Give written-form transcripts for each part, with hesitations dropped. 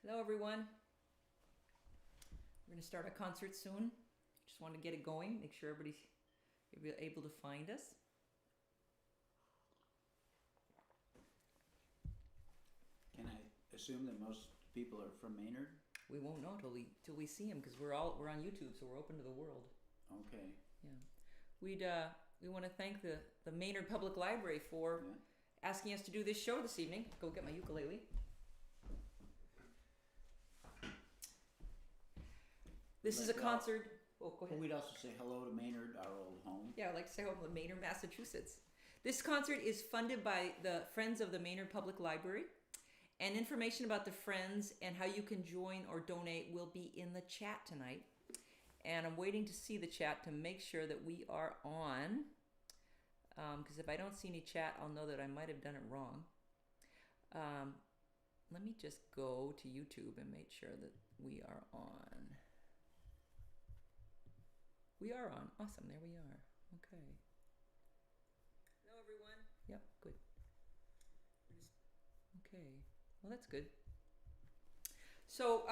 Hello everyone. We're going to start a concert soon. Just want to get it going, make sure everybody's able to find us. Can I assume that most people are from Maynard? We won't know till we see them because we're on YouTube, so we're open to the world. Okay. Yeah. We want to thank the Maynard Public Library for asking us to do this show this evening. Go get my ukulele. This is a concert. Oh, go ahead. We'd also say hello to Maynard, our old home. Yeah, I'd like to say hello to Maynard, Massachusetts. This concert is funded by the Friends of the Maynard Public Library. And information about the Friends and how you can join or donate will be in the chat tonight. And I'm waiting to see the chat to make sure that we are on. Because if I don't see any chat, I'll know that I might have done it wrong. Let me just go to YouTube and make sure that we are on. We are on. Awesome. There we are. Okay. Hello, everyone. Yep. Good. Okay. Well, that's good. So,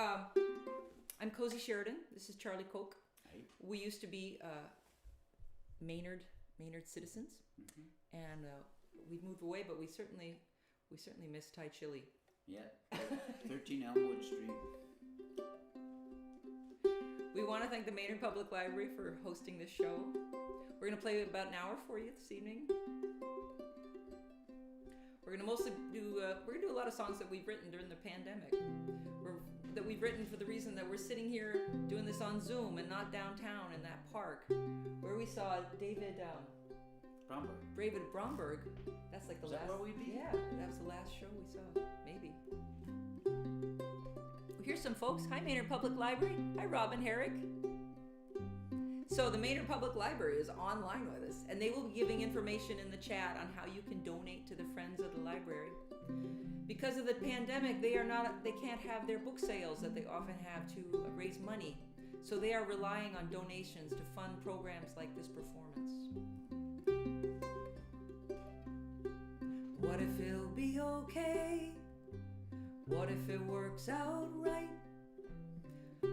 I'm Cosy Sheridan. This is Charlie Koch. Hi. We used to be Maynard citizens, and we've moved away, but we certainly miss Thai chili. Yeah. 13 Elmwood Street. We want to thank the Maynard Public Library for hosting this show. We're going to play about an hour for you this evening. We're going to mostly do a lot of songs that we've written during the pandemic. That we've written for the reason that we're sitting here doing this on Zoom and not downtown in that park where we saw David Bromberg. That's like the last. Is that where we'd be? Yeah, that was the last show we saw. Maybe. Here's some folks. Hi, Maynard Public Library. Hi, Robin Herrick. So the Maynard Public Library is online with us, and they will be giving information in the chat on how you can donate to the Friends of the Library. Because of the pandemic, they can't have their book sales that they often have to raise money. So they are relying on donations to fund programs like this performance. What if it'll be okay? What if it works out right?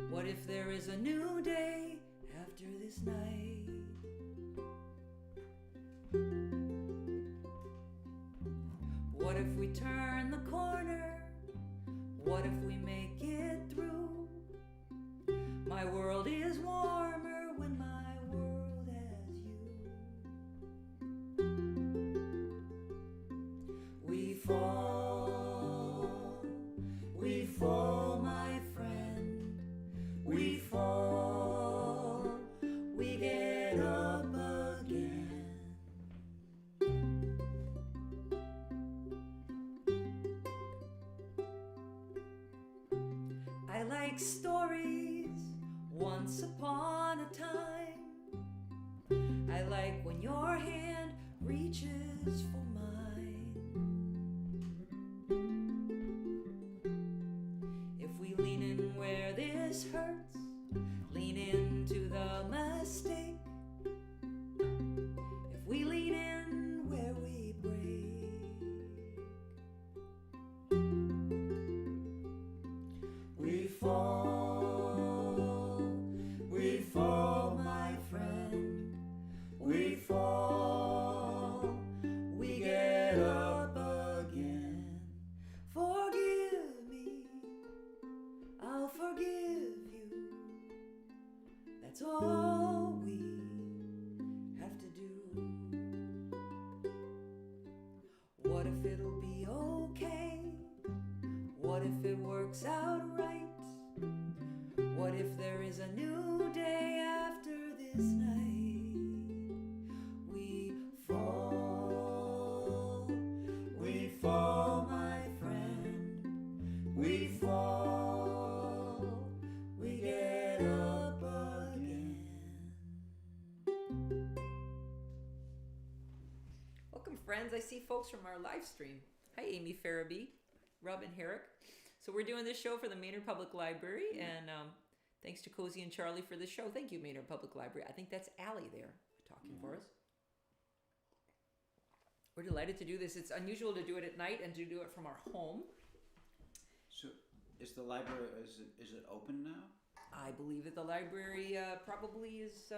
What if there is a new day after this night? What if we turn the corner? What if we make it through? My world is warmer when my world has you. We fall, my friend. We fall, we get up again. I like stories, once upon a time. I like when your hand reaches for mine. If we lean in where this hurts, lean into the mistake. If we lean in where we break, we fall, my friend. We fall, we get up again. Forgive me, I'll forgive you. That's all we have to do. What if it'll be okay? What if it works out right? What if there is a new day after this night? We fall, my friend. We fall, we get up again. Welcome, friends. I see folks from our live stream. Hi, Amy Farabee, Robin Herrick. So we're doing this show for the Maynard Public Library, and thanks to Cosy and Charlie for this show. Thank you, Maynard Public Library. I think that's Allie there talking for us. We're delighted to do this. It's unusual to do it at night and to do it from our home. So Is the library, is it open now? I believe that the library probably is.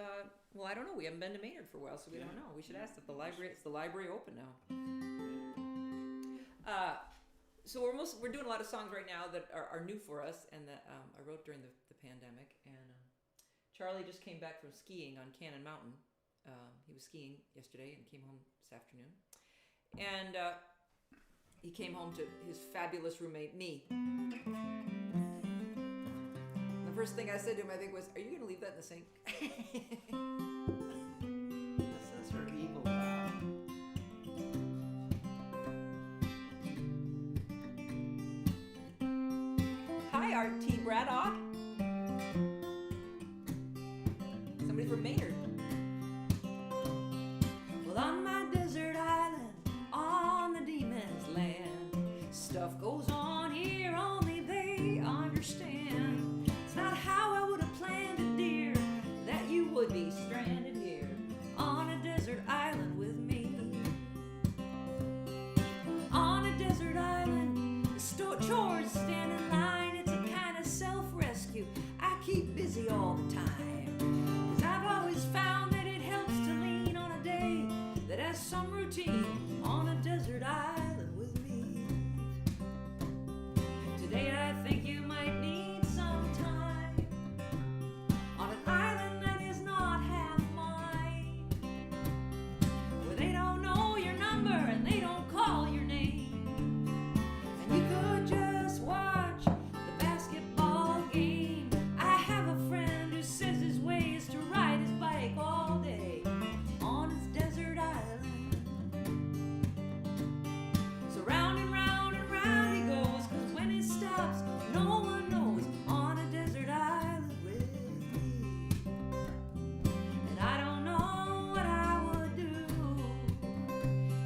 Well, I don't know. We haven't been to Maynard for a while, so we don't know. We should ask if the library. Is the library open now? So we're doing a lot of songs right now that are new for us, and that I wrote during the pandemic. And Charlie just came back from skiing on Cannon Mountain. He was skiing yesterday and came home this afternoon. And he came home to his fabulous roommate, me. The first thing I said to him, I think, was, "Are you going to leave that in the sink?" That's her evil laugh. Hi, Art T. Braddock. Somebody from Maynard. Well, on my desert island, on the demon's land, stuff goes on here only they understand. It's not how I would have planned it, dear, that you would be stranded here on a desert island with me. On a desert island, the chores stand in line. It's a kind of self-rescue. I keep busy all the time, 'cause I've always found that it helps to lean on a day that has some routine on a desert island with me. Today I think you might need some time on an island that is not half mine, where they don't know your number and they don't call your name, and you could just watch the basketball game. I have a friend who says his way is to ride his bike all day on his desert island. So round and round he goes, 'cause when he stops, no one knows, on a desert island with me. And I don't know what I would do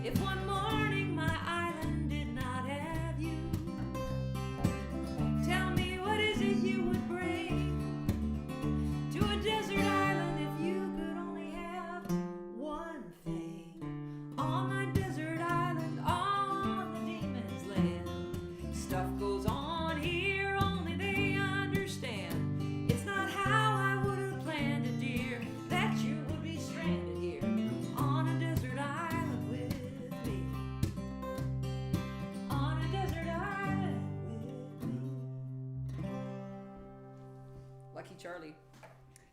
if one morning my island did not have you. Tell me, what is it you would bring to a desert island if you could only have one thing? On my desert island, on the demon's land, stuff goes on here only they understand. It's not how I would have planned it, dear, that you would be stranded here on a desert island with me. On a desert island with me. Lucky Charlie.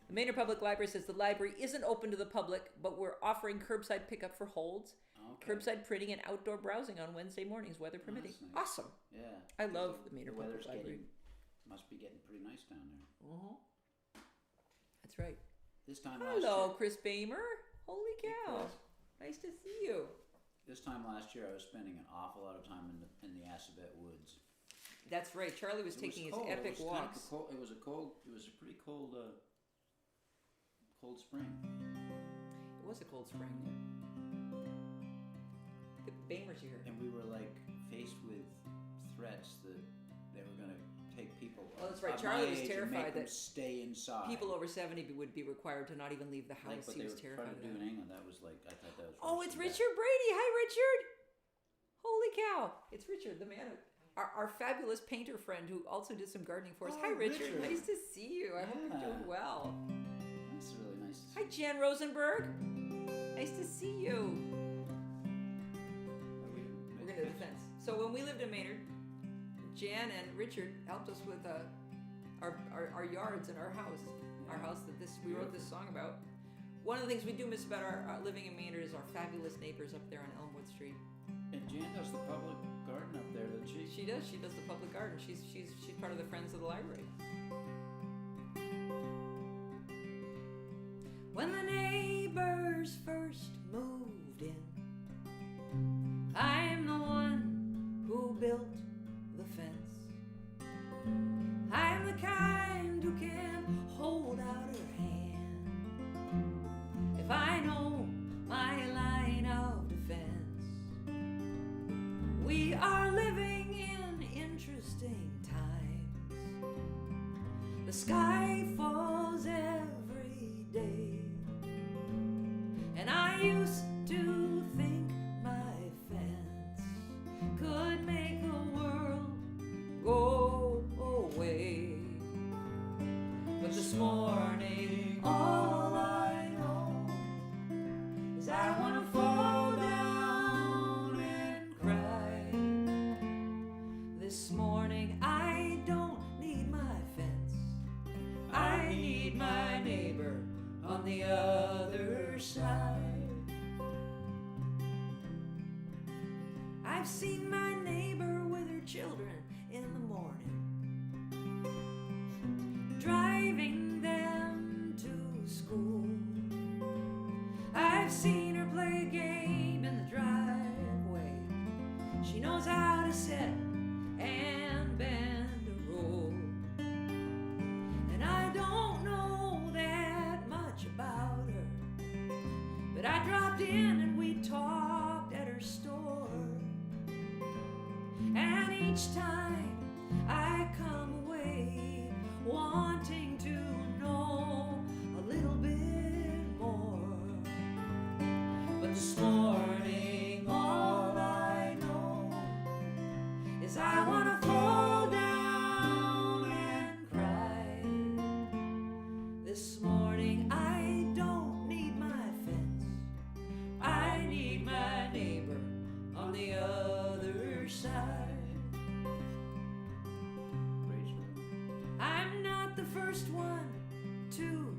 The Maynard Public Library says the library isn't open to the public, but we're offering curbside pickup for holds, Okay. curbside printing, and outdoor browsing on Wednesday mornings, weather permitting. That's nice. Awesome. Yeah. I 'Cause love the Maynard the Public weather's Library. must be getting pretty nice down there. That's right. This time last Hello, year, Chris Bamer. Holy Hey, cow. Chris. Nice to see you. This time last year, I was spending an awful lot of time in the Assabet Woods. That's right. Charlie was It taking his cold. epic it was kind walks. of cold. It was a pretty cold, cold spring. It was a cold spring. The Bamers are here. And we were like faced with threats that they were going to take people. Oh, that's right. of Charlie my was age and terrified make them that stay inside. People over 70 would be required to not even leave the house. like what He they was were terrified trying of to do that. in England. That was like, I thought that was. Oh, worse it's than Richard Brady. Hi, Richard. Holy cow. It's Richard, the man, our fabulous painter friend who also did some gardening for us. Oh, Hi, Richard. Richard. Nice to see you. I hope you're doing Yeah. well. that. That's really nice. To see. Hi, Jan Rosenberg. Nice to see you. We're going to the fence. So when we lived in Maynard, Jan and Richard helped us with our yards and our house. Our house that we wrote this song about. One of the things we do miss about our living in Maynard is our fabulous neighbors up there on Elmwood Street. And Jan does the public garden up there, doesn't she? She does the public garden. She's part of the Friends of the Library. When the neighbors first moved in, I am the one who built the fence. I am the kind who can hold out her hand if I know my line of defense. We are living in interesting times. The sky falls every day, and I used to think my fence could make the world go away. on the other side. I've seen my neighbor with her children in the morning, driving them to school. I've seen her play a game in the driveway. She knows how to sit and bend a roll. And I don't know that much about her, but I dropped in and we talked at her store. And each time I come away wanting to know a little bit more. But this morning all I know is I want to fall down and cry. This morning I don't need my fence, I need my neighbor on the other side. I'm not the first one to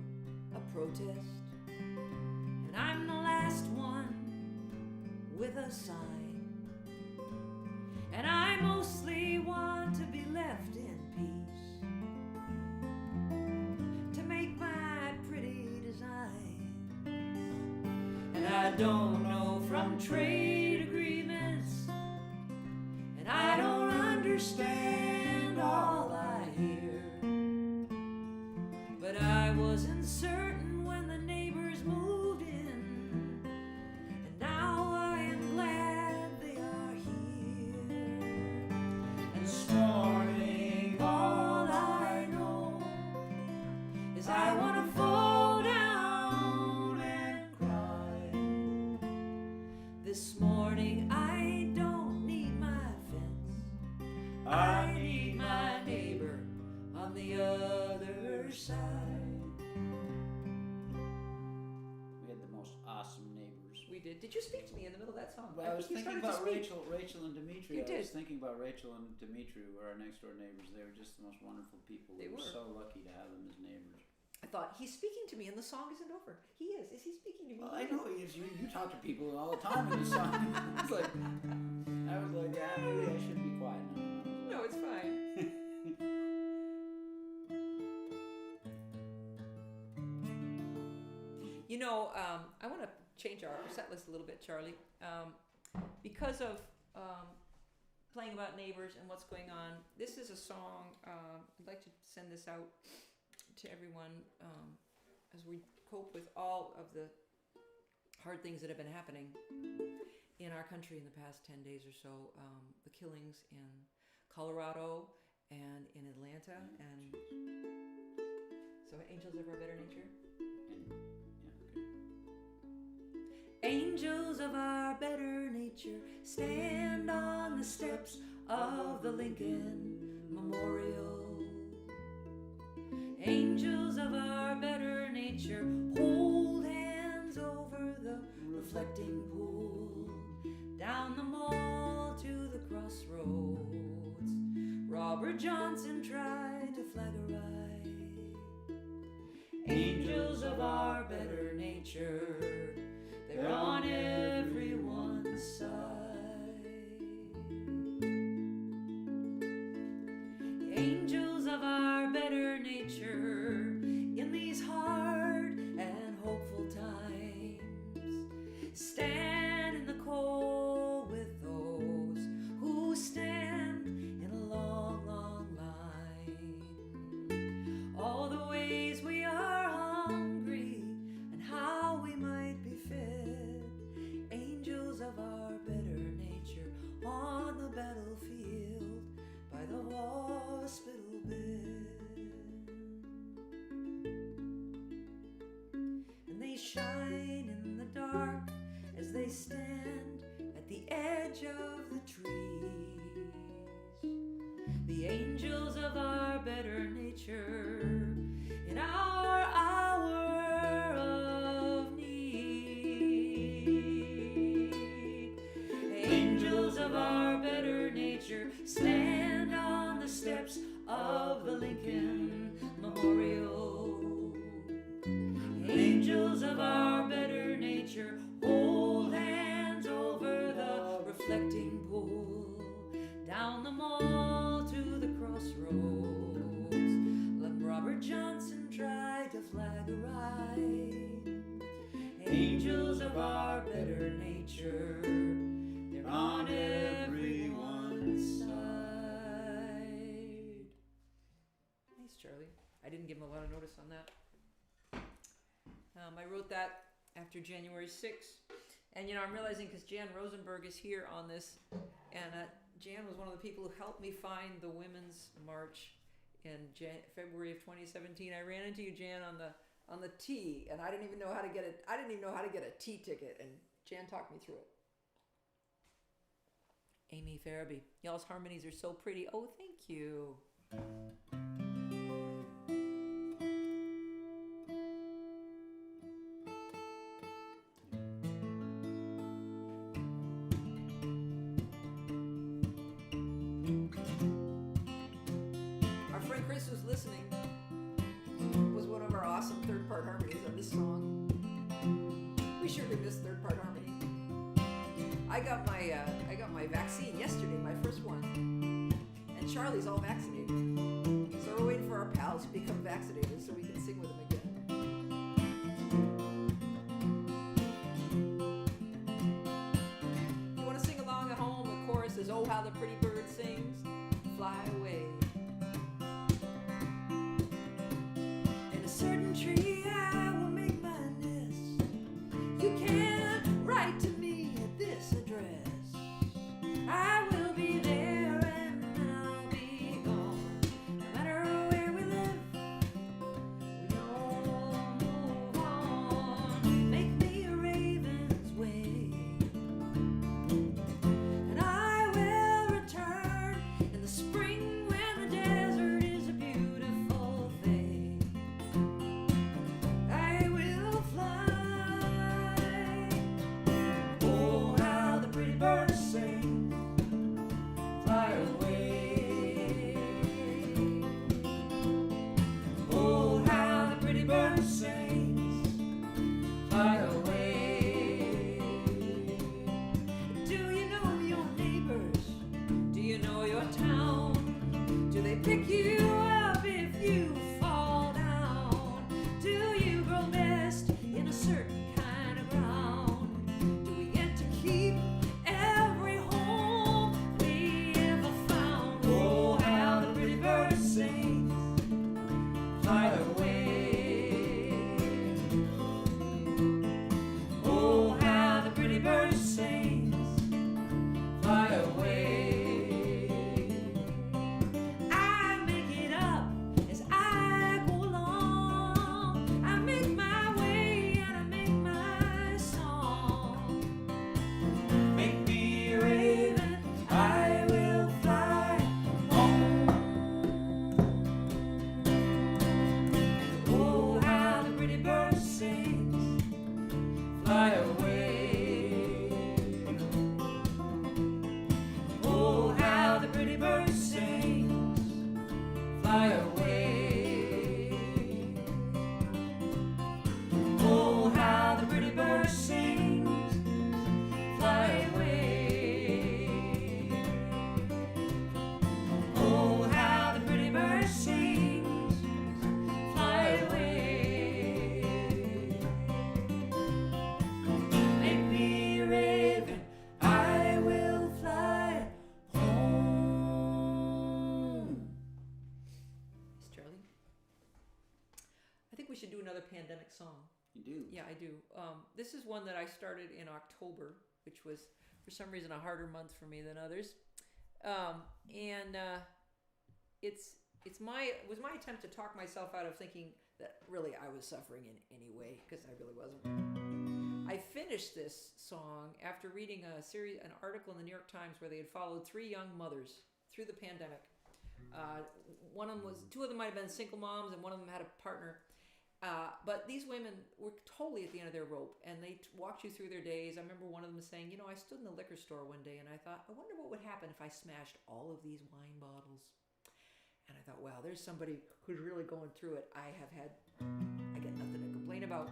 a protest, and I'm the last one with a sign. And I mostly want to be left in peace, to make my pretty design. And I don't know from trade agreements, and I don't understand all I hear. But I wasn't certain when the neighbors moved in, and now I am glad they are here. And this morning all I know is I want to fall down and cry. This morning I don't need my fence, I need my neighbor on the other side. We had the most awesome neighbors. We did. Did you speak to me in the middle of that song? Well, I was think you thinking started to about speak. Rachel and Dimitri. You I did. was thinking about Rachel and Dimitri, who are our next door neighbors. They were just the most wonderful people. They We were were. so lucky to have them as neighbors. I thought, he's speaking to me and the song isn't over. He is. Is he speaking to me? Well, He I is. know he is. You talk to people all the time in the song. It's like, I was like, yeah, maybe I should be quiet now. No, it's fine. You know, I want to change our set list a little bit, Charlie. Because of playing about neighbors and what's going on, this is a song, I'd like to send this out to everyone as we cope with all of the hard things that have been happening in our country in the past 10 days or so. The killings in Colorado and in Atlanta, and so Angels of Our Better Nature. Angels of our better nature, stand on the steps of the Lincoln Memorial. Angels of our better nature, hold hands over the reflecting pool. Down the mall to the crossroads, Robert Johnson tried to flag a ride. Angels of our better nature, they're on everyone's side. Angels of our better nature, in these hard and hopeful times, stand in the cold with those who stand in a long, long line. All the ways we are hungry and how we might be fed. Angels of our better nature on the battlefield by the hospital bed. And they shine in the dark as they stand at the edge of the trees. The angels of our better nature in our hour of need. Angels of our better nature, stand on the steps of the Lincoln Memorial. Angels stroll down the mall to the crossroads. Let Robert Johnson try to flag a ride. Angels of our better nature, they're on everyone's side. Thanks, Charlie. I didn't give him a lot of notice on that. I wrote that after January 6th. And, I'm realizing because Jan Rosenberg is here on this, and Jan was one of the people who helped me find the Women's March in February of 2017. I ran into you, Jan, on the T, and I didn't even know how to get it. I didn't even know how to get a T ticket, and Jan talked me through it. Amy Farabee, y'all's harmonies are so pretty. Oh, thank you. Our friend Chris, who's listening, was one of our awesome third-part harmonies on this song. We sure did miss third-part harmony. I got my vaccine yesterday, my first one, and Charlie's all vaccinated. So we're waiting for our pals to become vaccinated so we can sing with them again. You want to sing along at home? The chorus is, "Oh, how the pretty bird sings, fly away. In a certain tree I will make my nest. You can write to me at this address. I will be there and I'll be gone. No matter where we live, we all move on. Make me a raven's wing, and I will return in the spring when the desert is a beautiful thing. I will fly. Oh, how the pretty birds sing. Fly away. Oh, how the pretty bird sings. Fly away. Do you know your neighbors? Do you know your town? Do they pick you up if you fall down? Do you grow best in a certain kind of ground? Do we get to keep every home we ever found? Oh, how the pretty bird sings. Fly away. Oh, how the pretty bird sings. Fly away. I make it up as I go along. I make my way and I make my song. Make me a raven, I will fly home. Oh, how the pretty bird sings. Fly away. Oh, how the pretty bird sings. Fly away. Oh, how the pretty bird sings. Fly away. Oh, how the pretty bird sings. Fly away. Make me a raven, I will fly home. Yes, Charlie? I think we should do another pandemic song. You do. Yeah, I do. This is one that I started in October, which was for some reason a harder month for me than others. It was my attempt to talk myself out of thinking that really I was suffering in any way, because I really wasn't. I finished this song after reading an article in the New York Times where they had followed 3 young mothers through the pandemic. Two of them might have been single moms, and one of them had a partner. But these women were totally at the end of their rope, and they walked you through their days. I remember one of them saying, I stood in the liquor store one day and I thought, I wonder what would happen if I smashed all of these wine bottles. And I thought, wow, there's somebody who's really going through it. I got nothing to complain about.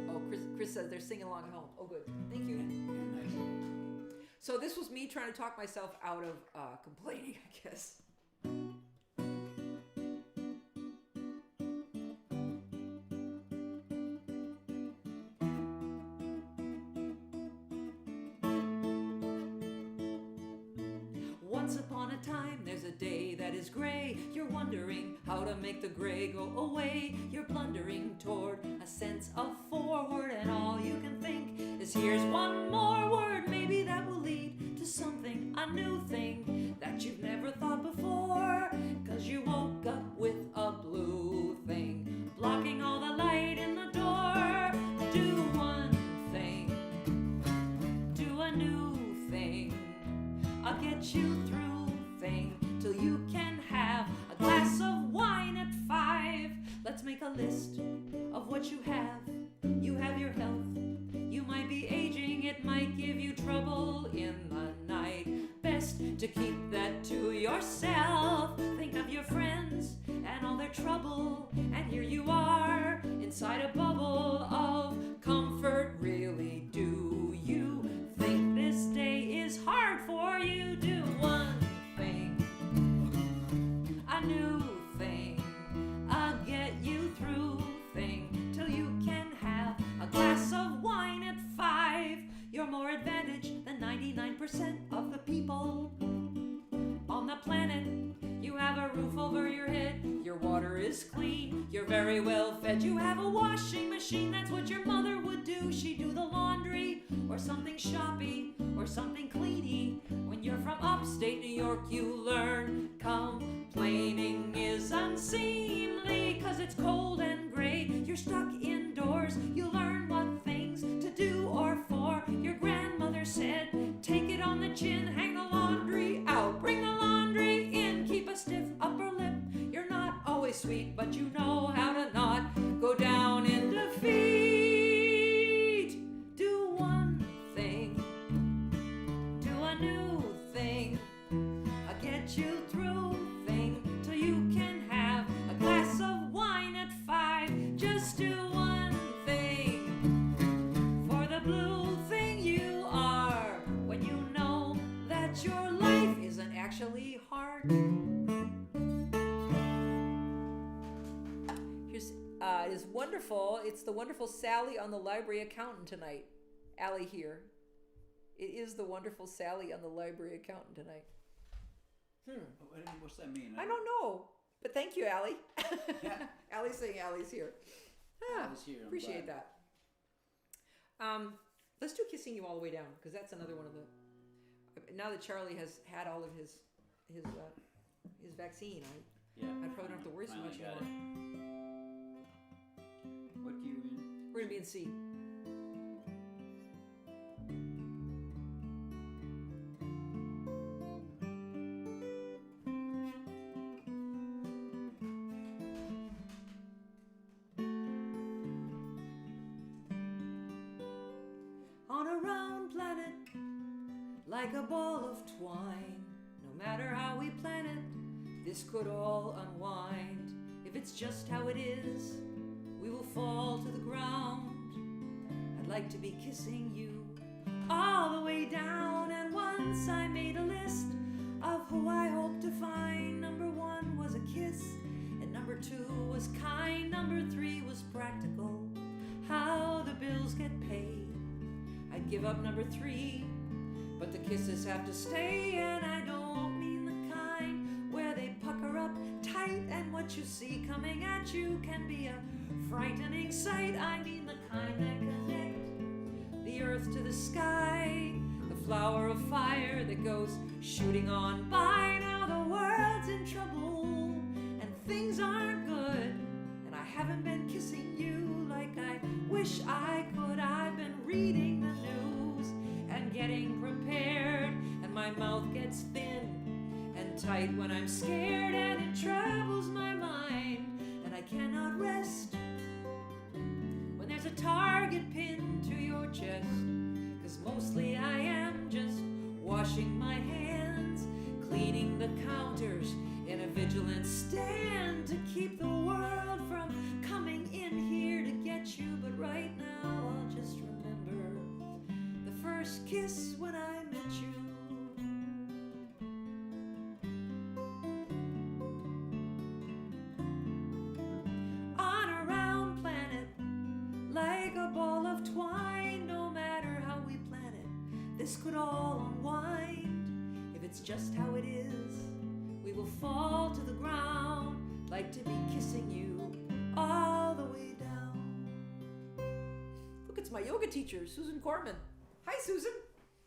Oh, Chris says they're singing along at home. Oh, good. Thank you. So this was me trying to talk myself out of complaining, I guess. Once upon a time, there's a day that is gray. You're wondering how to make the gray go away. You're blundering toward a sense of forward, and all you can think is here's one more word. Maybe that will lead to something, a new thing that you've never thought before. 'Cause you woke up with a blue thing blocking all the light in the door. Do one thing, do a new thing. I'll get you through thing till you can have a glass of wine at 5. Let's make a list of what you have. You have your health. You might be aging. It might give you trouble in the night. Best to keep that to yourself. Think of your friends and all their trouble. And here you are inside a bubble of comfort. Really, do you think this day is hard for you? Do one thing, a new thing. I'll get you through thing till you can have a glass of wine at 5. You're more advantaged than 99% of the people on the planet. You have a roof over your head. Your water is clean. You're very well fed. You have a washing machine. That's what your mother would do. She'd do the laundry or something shoppy or something cleany. When you're from upstate New York, you learn complaining is unseemly 'cause it's cold and gray. You're stuck indoors. You learn what things to do or for. Your grandmother said, take it on the chin, hang the laundry out, bring the laundry in, keep a stiff upper lip. You're not always sweet, but you know how to not go down in defeat. Do one thing, do a new thing. I'll get you through thing till you can have a glass of wine at 5. Just do one thing for the blue thing you are when you know that your life isn't actually hard. Here's it is wonderful. It's the wonderful Sally on the library accountant tonight. Allie here. It is the wonderful Sally on the library accountant tonight. What's that mean? I don't know, but thank you, Allie. Yeah. Allie's saying Allie's here. Allie's here, I'm Appreciate glad. that. Let's do Kissing You All the Way Down, because that's another one of the. Now that Charlie has had all of his vaccine, I probably don't have to worry so much Finally got anymore. What key are we in? We're gonna be in C. On a round planet, like a ball of twine, no matter how we plan it, this could all unwind. If it's just how it is, we will fall to the ground. I'd like to be kissing you all the way down. And once I made a list of who I hope to find. Number 1 was a kiss, and number 2 was kind. Number 3 was practical, how the bills get paid. I'd give up number 3, but the kisses have to stay. And I don't mean the kind where they pucker up tight and what you see coming at you can be a frightening sight. I mean the kind that connect the earth to the sky, the flower of fire that goes shooting on by. Now the world's in trouble and things aren't good, and I haven't been kissing you like I wish I could. I've been reading the news and getting prepared, and my mouth gets thin and tight when I'm scared, and it troubles my mind, and I cannot rest when there's a target pinned to your chest. 'Cause mostly I am just washing my hands, cleaning the counters in a vigilant stand to keep the world from coming in here to get you. But right now I'll just remember the first first kiss when I met you. On a round planet, like a ball of twine, no matter how we plan it, this could all unwind. If it's just how it is, we will fall to the ground, like to be kissing you all the way down. Look, it's my yoga teacher, Susan Corman. Hi, Susan.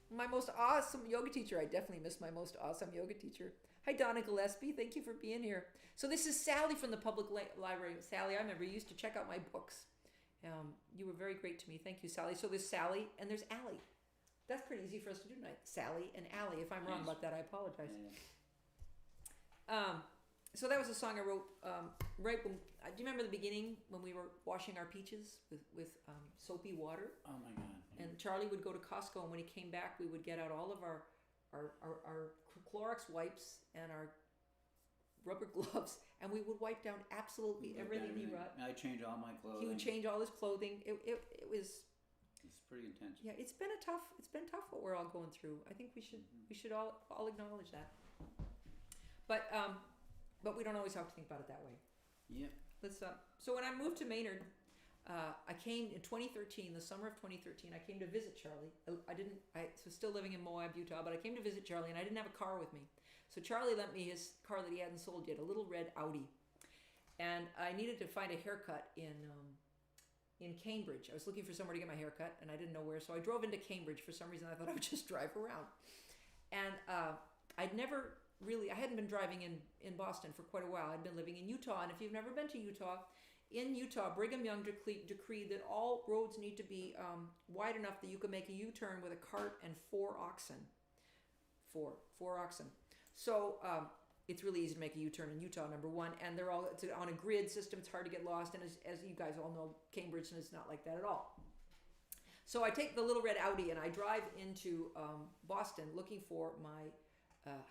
My most awesome yoga teacher. I definitely miss my most awesome yoga teacher. Hi, Donna Gillespie. Thank you for being here. So this is Sally from the Public Library. Sally, I remember you used to check out my books. You were very great to me. Thank you, Sally. So there's Sally and there's Allie. That's pretty easy for us to do tonight. Sally and Allie. If I'm wrong about that, I apologize. So that was a song I wrote right when. Do you remember the beginning when we were washing our peaches with soapy water? Oh my God! And Charlie would go to Costco, and when he came back, we would get out all of our Clorox wipes and our rubber gloves, and we would wipe down absolutely everything he brought. I change all my clothing. He would change all his clothing. It was. It's pretty intense. Yeah, it's been tough what we're all going through. I think we should all acknowledge that. But we don't always have to think about it that way. Yep. So when I moved to Maynard, I came in 2013, the summer of 2013. I came to visit Charlie. I was still living in Moab, Utah, but I came to visit Charlie, and I didn't have a car with me. So Charlie lent me his car that he hadn't sold yet, a little red Audi, and I needed to find a haircut in Cambridge. I was looking for somewhere to get my haircut, and I didn't know where, so I drove into Cambridge. For some reason, I thought I would just drive around, and I hadn't been driving in Boston for quite a while. I'd been living in Utah, and if you've never been to Utah, in Utah, Brigham Young decreed that all roads need to be wide enough that you can make a U-turn with a cart and four oxen. Four oxen. So it's really easy to make a U-turn in Utah, number one, and it's on a grid system. It's hard to get lost, and as you guys all know, Cambridge is not like that at all. So I take the little red Audi, and I drive into Boston looking for my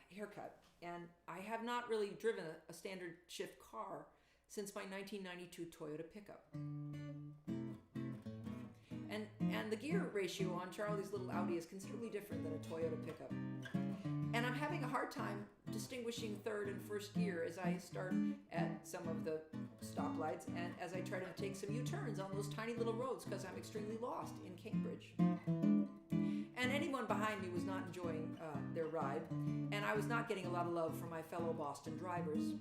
haircut, and I have not really driven a standard shift car since my 1992 Toyota pickup. And the gear ratio on Charlie's little Audi is considerably different than a Toyota pickup. And I'm having a hard time distinguishing third and first gear as I start at some of the stoplights and as I try to take some U-turns on those tiny little roads because I'm extremely lost in Cambridge. And anyone behind me was not enjoying their ride, and I was not getting a lot of love from my fellow Boston drivers.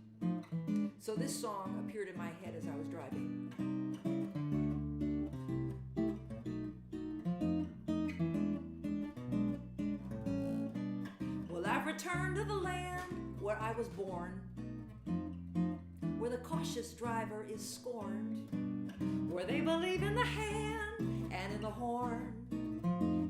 So this song appeared in my head as I was driving. Well, I've returned to the land where I was born, where the cautious driver is scorned, where they believe in the hand and in the horn.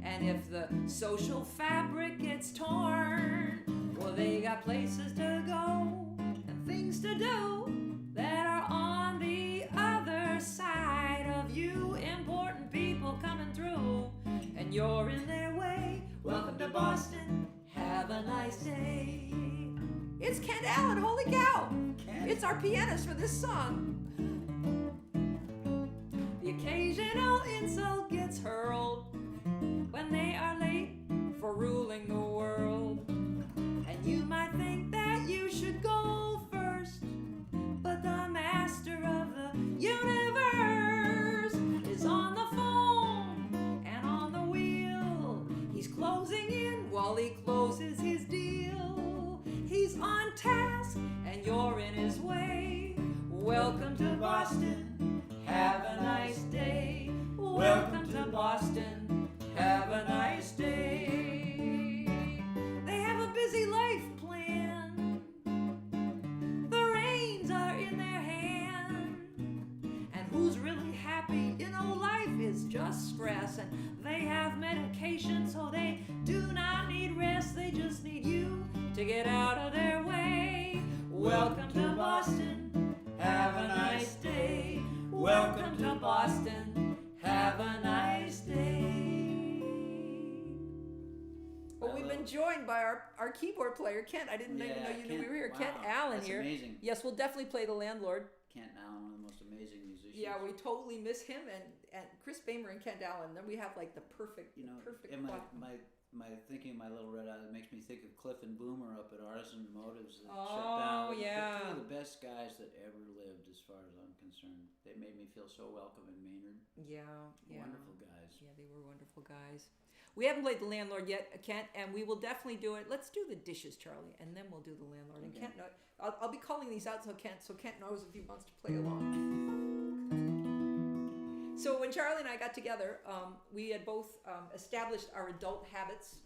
And if the social fabric gets torn, well, they got places to go and things to do that are on the other side of you. Important people coming through, and you're in their way. Welcome to Boston. Have a nice day. It's Kent Allen. Holy cow! Kent. It's our pianist for this song. The occasional insult gets hurled when they are late for ruling the world. And you might think that you should go first, but the master of the universe is on the phone and on the wheel. He's closing in while he closes his deal. He's on task and you're in his way. Welcome to Boston. Have a nice day. Welcome to Boston. Have a nice day. They have a busy life plan. The reins are in their hand. And who's really happy? You know, life is just stress. And they have medication, so they do not need rest. They just need you to get out of their way. Welcome to Boston. Have a nice day. Welcome to Boston. Have a nice day. Well, we've been joined by our keyboard player, Kent. I didn't even know you knew we were here. Wow, Kent Allen that's here. Amazing. Yes, we'll definitely play The Landlord. Kent Allen, one of the most amazing musicians. Yeah, we totally miss him and Chris Bamer and Kent Allen. Then we have like the perfect, perfect. And my thinking, my little red eye, makes me think of Cliff and Boomer up at Artisan Motives that shut down. Yeah. Two of the best guys that ever lived, as far as I'm concerned. They made me feel so welcome in Maynard. Yeah. Wonderful guys. Yeah, they were wonderful guys. We haven't played the landlord yet, Kent, and we will definitely do it. Let's do the dishes, Charlie, and then we'll do the landlord. And Kent, I'll be calling these out so Kent knows if he wants to play along. So when Charlie and I got together, we had both established our adult habits,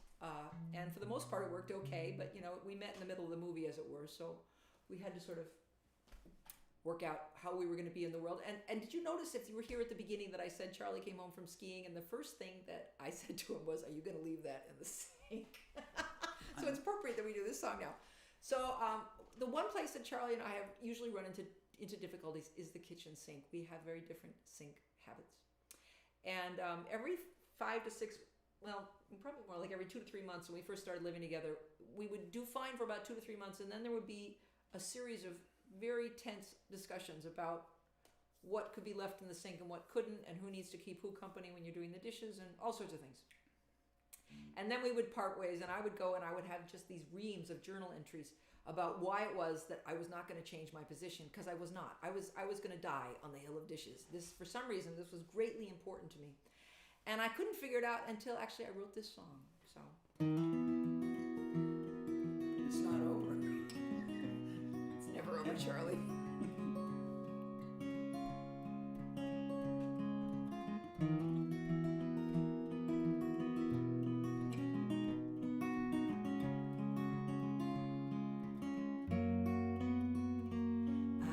and for the most part it worked okay. But we met in the middle of the movie, as it were, so we had to sort of work out how we were going to be in the world. And did you notice, if you were here at the beginning, that I said Charlie came home from skiing, and the first thing that I said to him was, "Are you going to leave that in the sink?" So it's appropriate that we do this song now. So the one place that Charlie and I have usually run into difficulties is the kitchen sink. We have very different sink habits, and every 5 to 6, well, probably more like every 2 to 3 months, when we first started living together, we would do fine for about 2 to 3 months, and then there would be a series of very tense discussions about what could be left in the sink and what couldn't, and who needs to keep who company when you're doing the dishes, and all sorts of things. And then we would part ways, and I would go and I would have just these reams of journal entries about why it was that I was not going to change my position, because I was not. I was going to die on the hill of dishes. This, for some reason, this was greatly important to me. And I couldn't figure it out until actually I wrote this song. So it's not over. It's never over, Charlie.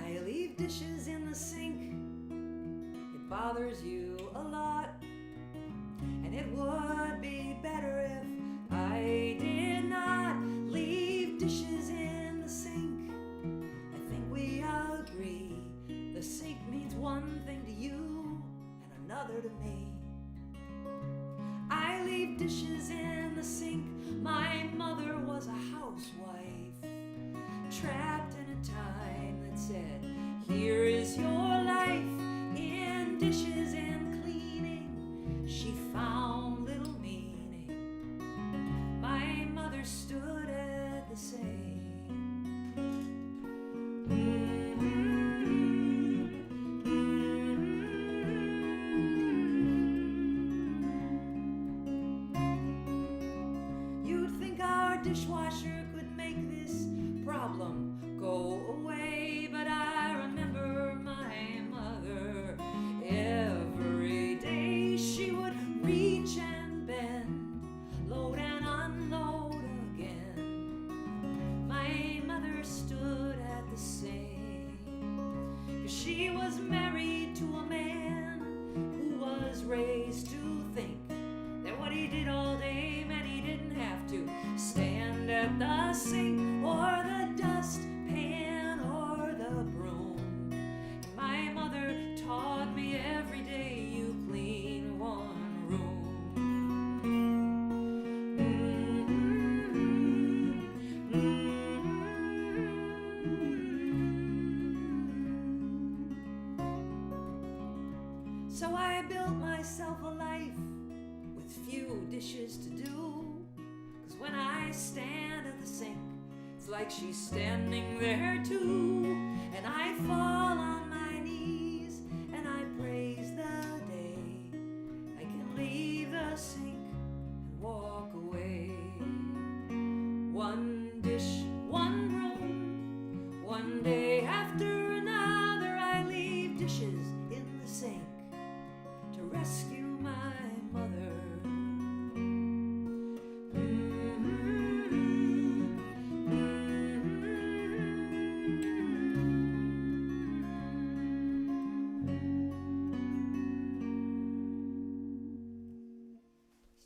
I leave dishes in the sink. It bothers you a lot. And it would be better if I did not leave dishes in the sink. I think we agree the sink means one thing to you and another to me. I leave dishes in the sink. My mother was a housewife, trapped in a time that said, here is your life in dishes and cleaning. She found little meaning. My mother stood at the same. You'd think our dishwasher could make this problem go away, but I remember my mother. Every day she would reach and bend, load and unload again. My mother stood at the same, 'cause she was married to a man who was raised to think that what he did all day meant he didn't have to stand at the sink or the dust pan or the broom. My mother taught me every day you clean one room. So I built myself a life with few dishes to do. 'Cause when I stand at the sink, it's like she's standing there too. And I fall on my knees and I praise the day I can leave the sink and walk away. One dish, one room, one day after another, I leave dishes in the sink to rescue my mother.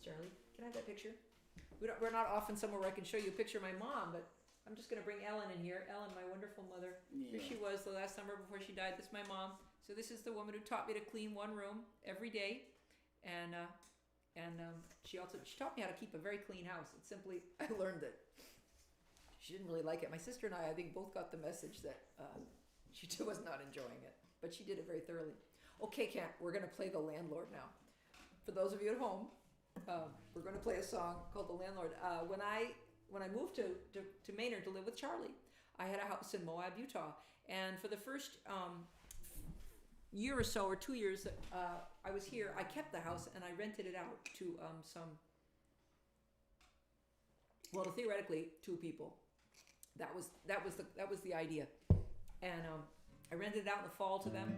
Charlie, can I have that picture? We're not often somewhere where I can show you a picture of my mom, but I'm just going to bring Ellen in here. Ellen, my wonderful mother. Yeah. Here she was the last summer before she died. This is my mom. So this is the woman who taught me to clean one room every day, and she taught me how to keep a very clean house. It's simply, I learned that she didn't really like it. My sister and I think, both got the message that She was not enjoying it, but she did it very thoroughly. Okay, Kent, we're going to play The Landlord now. For those of you at home, we're going to play a song called The Landlord. When I moved to Maynard to live with Charlie, I had a house in Moab, Utah. And for the first year or so, or 2 years that I was here, I kept the house and I rented it out to theoretically 2 people. That was the idea. And I rented it out in the fall to them.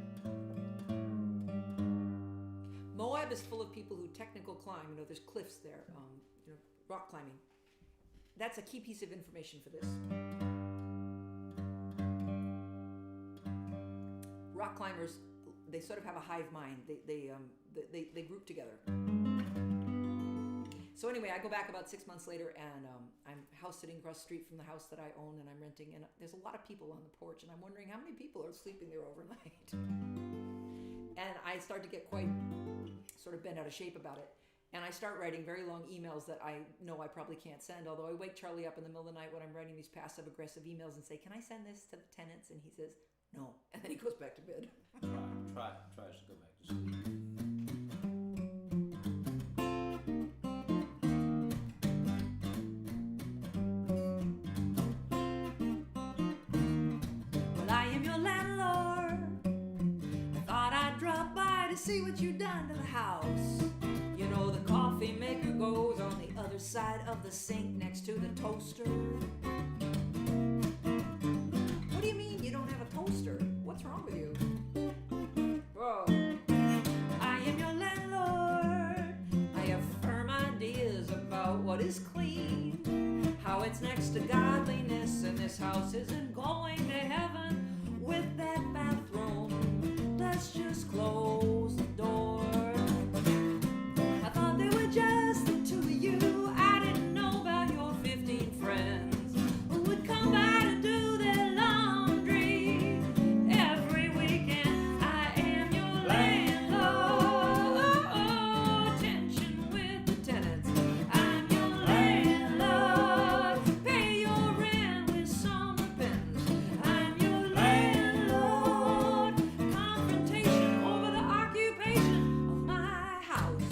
Moab is full of people who technical climb. There's cliffs there, rock climbing. That's a key piece of information for this. Rock climbers, they sort of have a hive mind. They group together. So anyway, I go back about 6 months later, and I'm house sitting across the street from the house that I own, and I'm renting. And there's a lot of people on the porch, and I'm wondering how many people are sleeping there overnight. And I start to get quite sort of bent out of shape about it. And I start writing very long emails that I know I probably can't send, although I wake Charlie up in the middle of the night when I'm writing these passive-aggressive emails and say, can I send this to the tenants? And he says, no. And then he goes back to bed. Tries to go back to sleep. Well, I am your landlord. I thought I'd drop by to see what you've done to the house. The coffee maker goes on the other side of the sink next to the toaster. What do you mean you don't have a toaster? What's wrong with you? Whoa. I am your landlord. I have firm ideas about what is clean, how it's next to godliness, and this house isn't going to heaven with that bathroom. Let's just close the door. Just the 2 of you. I didn't know about your 15 friends who would come by to do their laundry every weekend. I am your landlord. Tension with the tenants. I'm your landlord. Pay your rent with some repentance. I'm your landlord. Confrontation over the occupation of my house.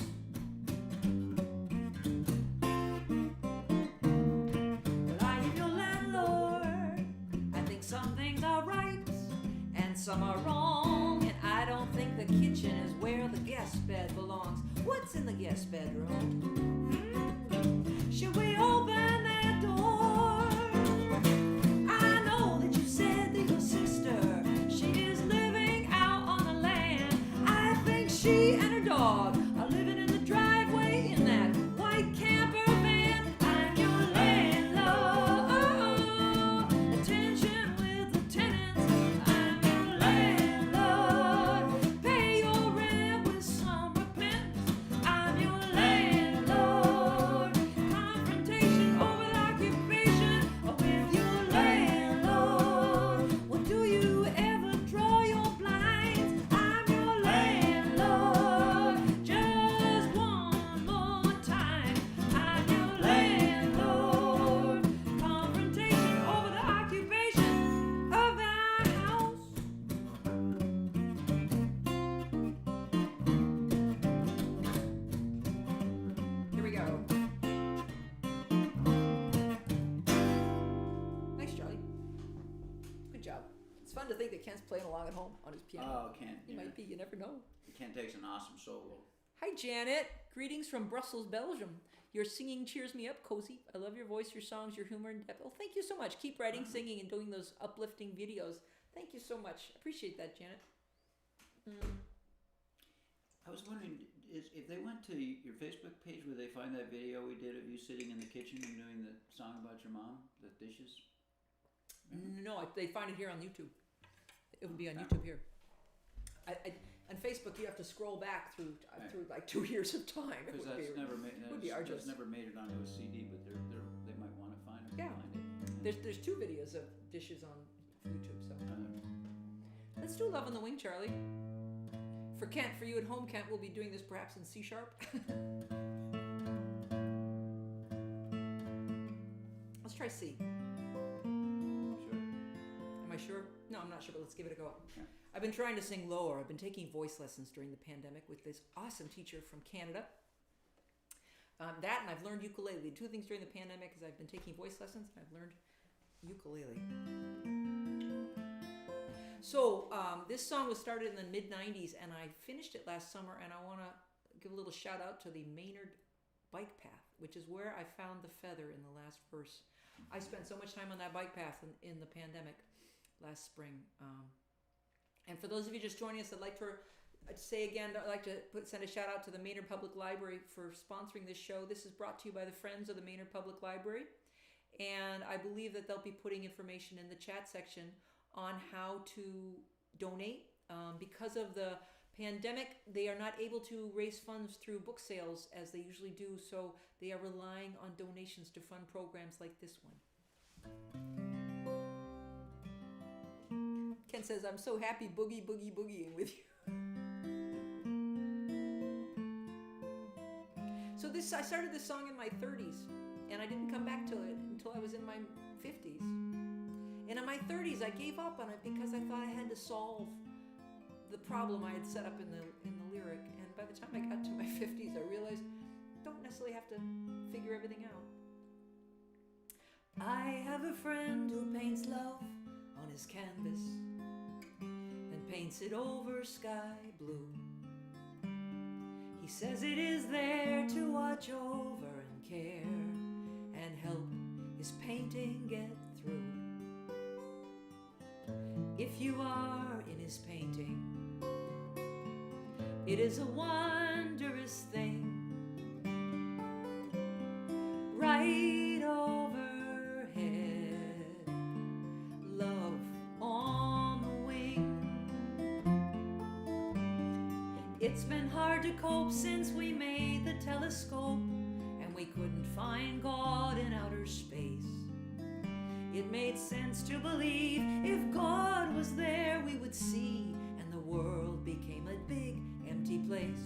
Some are wrong, and I don't think the kitchen is where the guest bed belongs. What's in the guest bedroom? Should we open that door? I know that you said that your sister, she is living out on the land. I think she and her dog are living in the driveway in that white camper van. I'm your landlord. Attention with the tenants. To think that Kent's playing along at home on his piano. Oh, Kent. He might be, you never know. Kent takes an awesome solo. Hi, Janet. Greetings from Brussels, Belgium. Your singing cheers me up, Cosy. I love your voice, your songs, your humor, and depth. Oh, thank you so much. Keep writing, singing, and doing those uplifting videos. Thank you so much. Appreciate that, Janet. I was wondering, if they went to your Facebook page, would they find that video we did of you sitting in the kitchen and doing the song about your mom, the dishes? No, they find it here on YouTube. It would be on YouTube here. On Facebook, you have to scroll back through like 2 years of time. Because that's never made it onto a CD, but they might want to find it. Yeah. There's 2 videos of dishes on YouTube. So let's do Love on the Wing, Charlie. For Kent, for you at home, Kent, we'll be doing this perhaps in C#. Let's try C. Sure. Am I sure? No, I'm not sure, but let's give it a go. Yeah. I've been trying to sing lower. I've been taking voice lessons during the pandemic with this awesome teacher from Canada. That and I've learned ukulele. Two things during the pandemic is I've been taking voice lessons and I've learned ukulele. So this song was started in the mid-90s and I finished it last summer, and I want to give a little shout out to the Maynard bike path, which is where I found the feather in the last verse. I spent so much time on that bike path in the pandemic last spring. And for those of you just joining us, I'd like to say again, I'd like to send a shout out to the Maynard Public Library for sponsoring this show. This is brought to you by the Friends of the Maynard Public Library. And I believe that they'll be putting information in the chat section on how to donate. Because of the pandemic, they are not able to raise funds through book sales as they usually do, so they are relying on donations to fund programs like this one. Ken says, I'm so happy boogieing with you. So I started this song in my 30s, and I didn't come back to it until I was in my 50s. And in my 30s, I gave up on it because I thought I had to solve the problem I had set up in the lyric. And by the time I got to my 50s, I realized I don't necessarily have to figure everything out. I have a friend who paints love on his canvas and paints it over sky blue. He says it is there to watch over and care and help his painting get through. If you are in his painting, it is a wondrous thing. Right overhead, love on the wing. It's been hard to cope since we made the telescope, and we couldn't find God in outer space. It made sense to believe if God was there, we would see, and the world became a big empty place.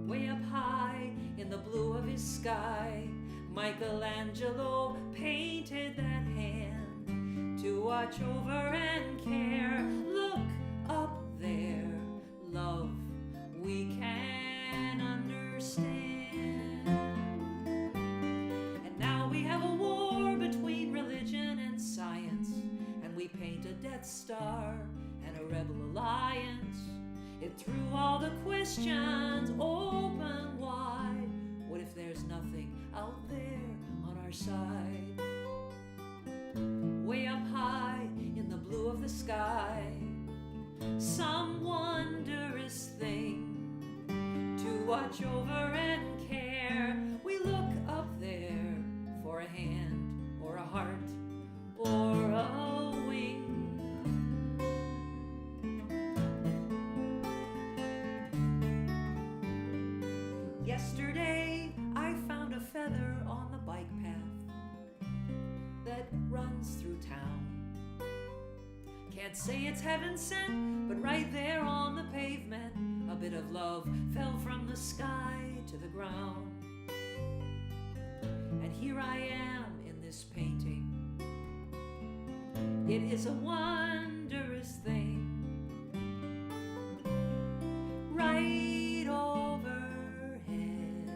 Way up high in the blue of his sky, Michelangelo painted that hand to watch over and care. Look up there, love, we can understand. And now we have a war between religion and science, and we paint a Death Star and a rebel alliance. It threw all the questions open wide. What if there's nothing out there on our side? Way up high in the blue of the sky, some wondrous thing to watch over and care. We look up there for a hand or a heart or a wing. Yesterday I found a feather on the bike path that runs through town. Can't say it's heaven sent, but right there on the pavement, a bit of love fell from the sky to the ground. And here I am in this painting. It is a wondrous thing. Right overhead,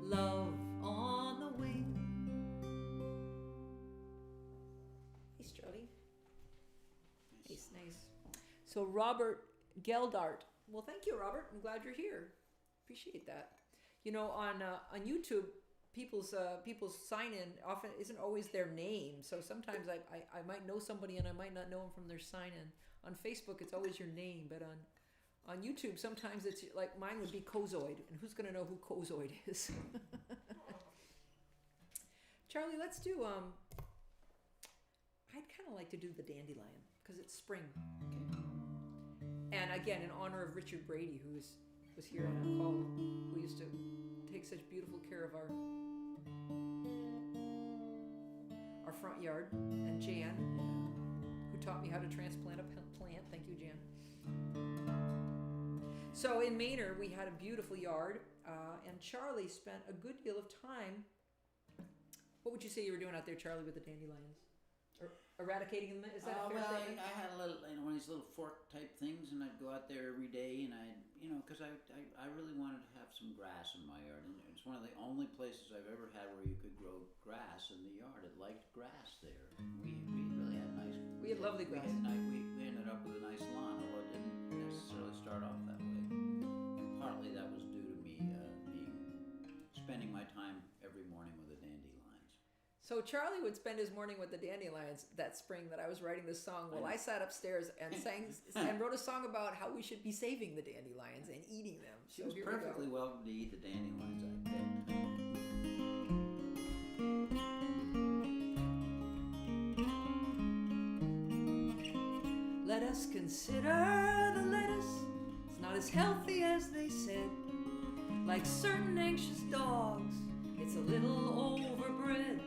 love on the wing. Hey, Strody. Nice. So Robert Geldart. Well, thank you, Robert. I'm glad you're here. Appreciate that. You know, on YouTube, people's sign in often isn't always their name. So sometimes I might know somebody and I might not know them from their sign in. On Facebook, it's always your name, but on YouTube, sometimes it's like mine would be Cozoid, and who's going to know who Cozoid is? Charlie, let's do. I'd kind of like to do the Dandelion because it's spring. Okay. And again, in honor of Richard Brady, who was here on our call, who used to take such beautiful care of our front yard, and Jan, who taught me how to transplant a plant. Thank you, Jan. So in Maynard, we had a beautiful yard, and Charlie spent a good deal of time. What would you say you were doing out there, Charlie, with the dandelions? Or eradicating them? Is that a fair well, statement? I had a little, one of these little fork type things, and I'd go out there every day, and because I really wanted to have some grass in my yard, and it's one of the only places I've ever had where you could grow grass in the yard. It liked grass there. We really had nice. We had lovely grass. We ended up with a nice lawn, although it didn't necessarily start off that way, and partly that was due to me spending my time every morning with the dandelions. So Charlie would spend his morning with the dandelions that spring that I was writing this song while I sat upstairs and sang and wrote a song about how we should be saving the dandelions and eating them. She was perfectly welcome to eat the dandelions, I bet. Let us consider the lettuce. It's not as healthy as they said. Like certain anxious dogs, it's a little overbred.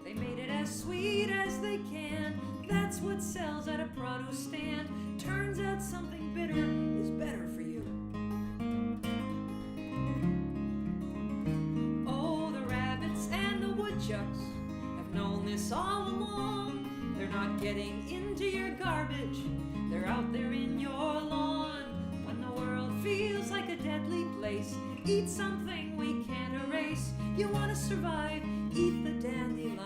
They made it as sweet as they can. That's what sells at a produce stand. Turns out something bitter is better for you. Oh, the rabbits and the woodchucks have known this all along. They're not getting into your garbage. They're out there in your lawn. When the world feels like a deadly place, eat something we can't erase. You want to survive, eat the dandelion.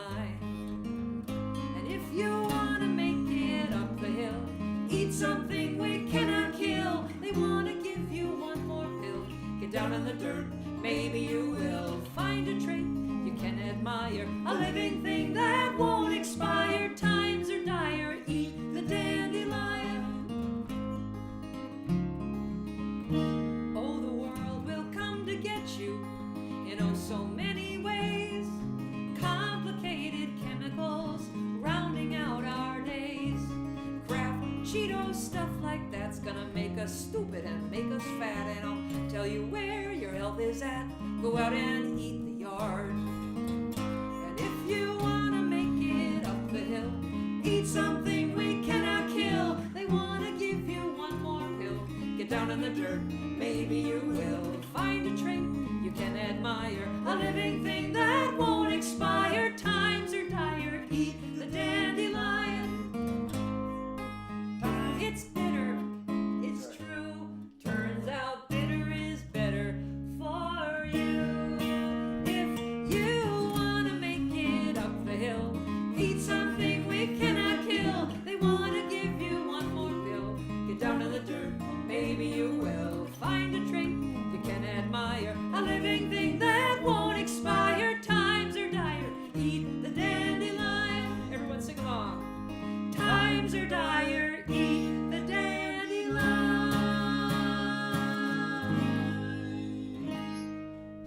And if you want to make it up the hill, eat something we cannot kill. They want to give you one more pill. Get down in the dirt, maybe you will find a trait you can admire. A living thing that won't expire. Times are dire, eat the dandelion. Oh, the world will come to get you in oh so many ways. Complicated chemicals rounding out our days. Kraft, Cheetos, stuff like that's gonna make us stupid and make us fat. And I'll tell you where your health is at. Go out and eat the yard. And if you wanna make it up the hill, eat something we cannot kill. They wanna give you one more pill. Get down in the dirt, maybe you will find a trait you can admire. A living thing that won't expire. Times are dire, eat the dandelion. It's bitter, it's true. Turns out bitter is better for you. If you wanna make it up the hill, eat something we cannot kill. They wanna give you one more pill. Get down in the dirt, maybe you will find a trait you can admire. A living thing that won't expire. Times are dire, eat the dandelion. Everyone sing along. Times are dire, eat the dandelion.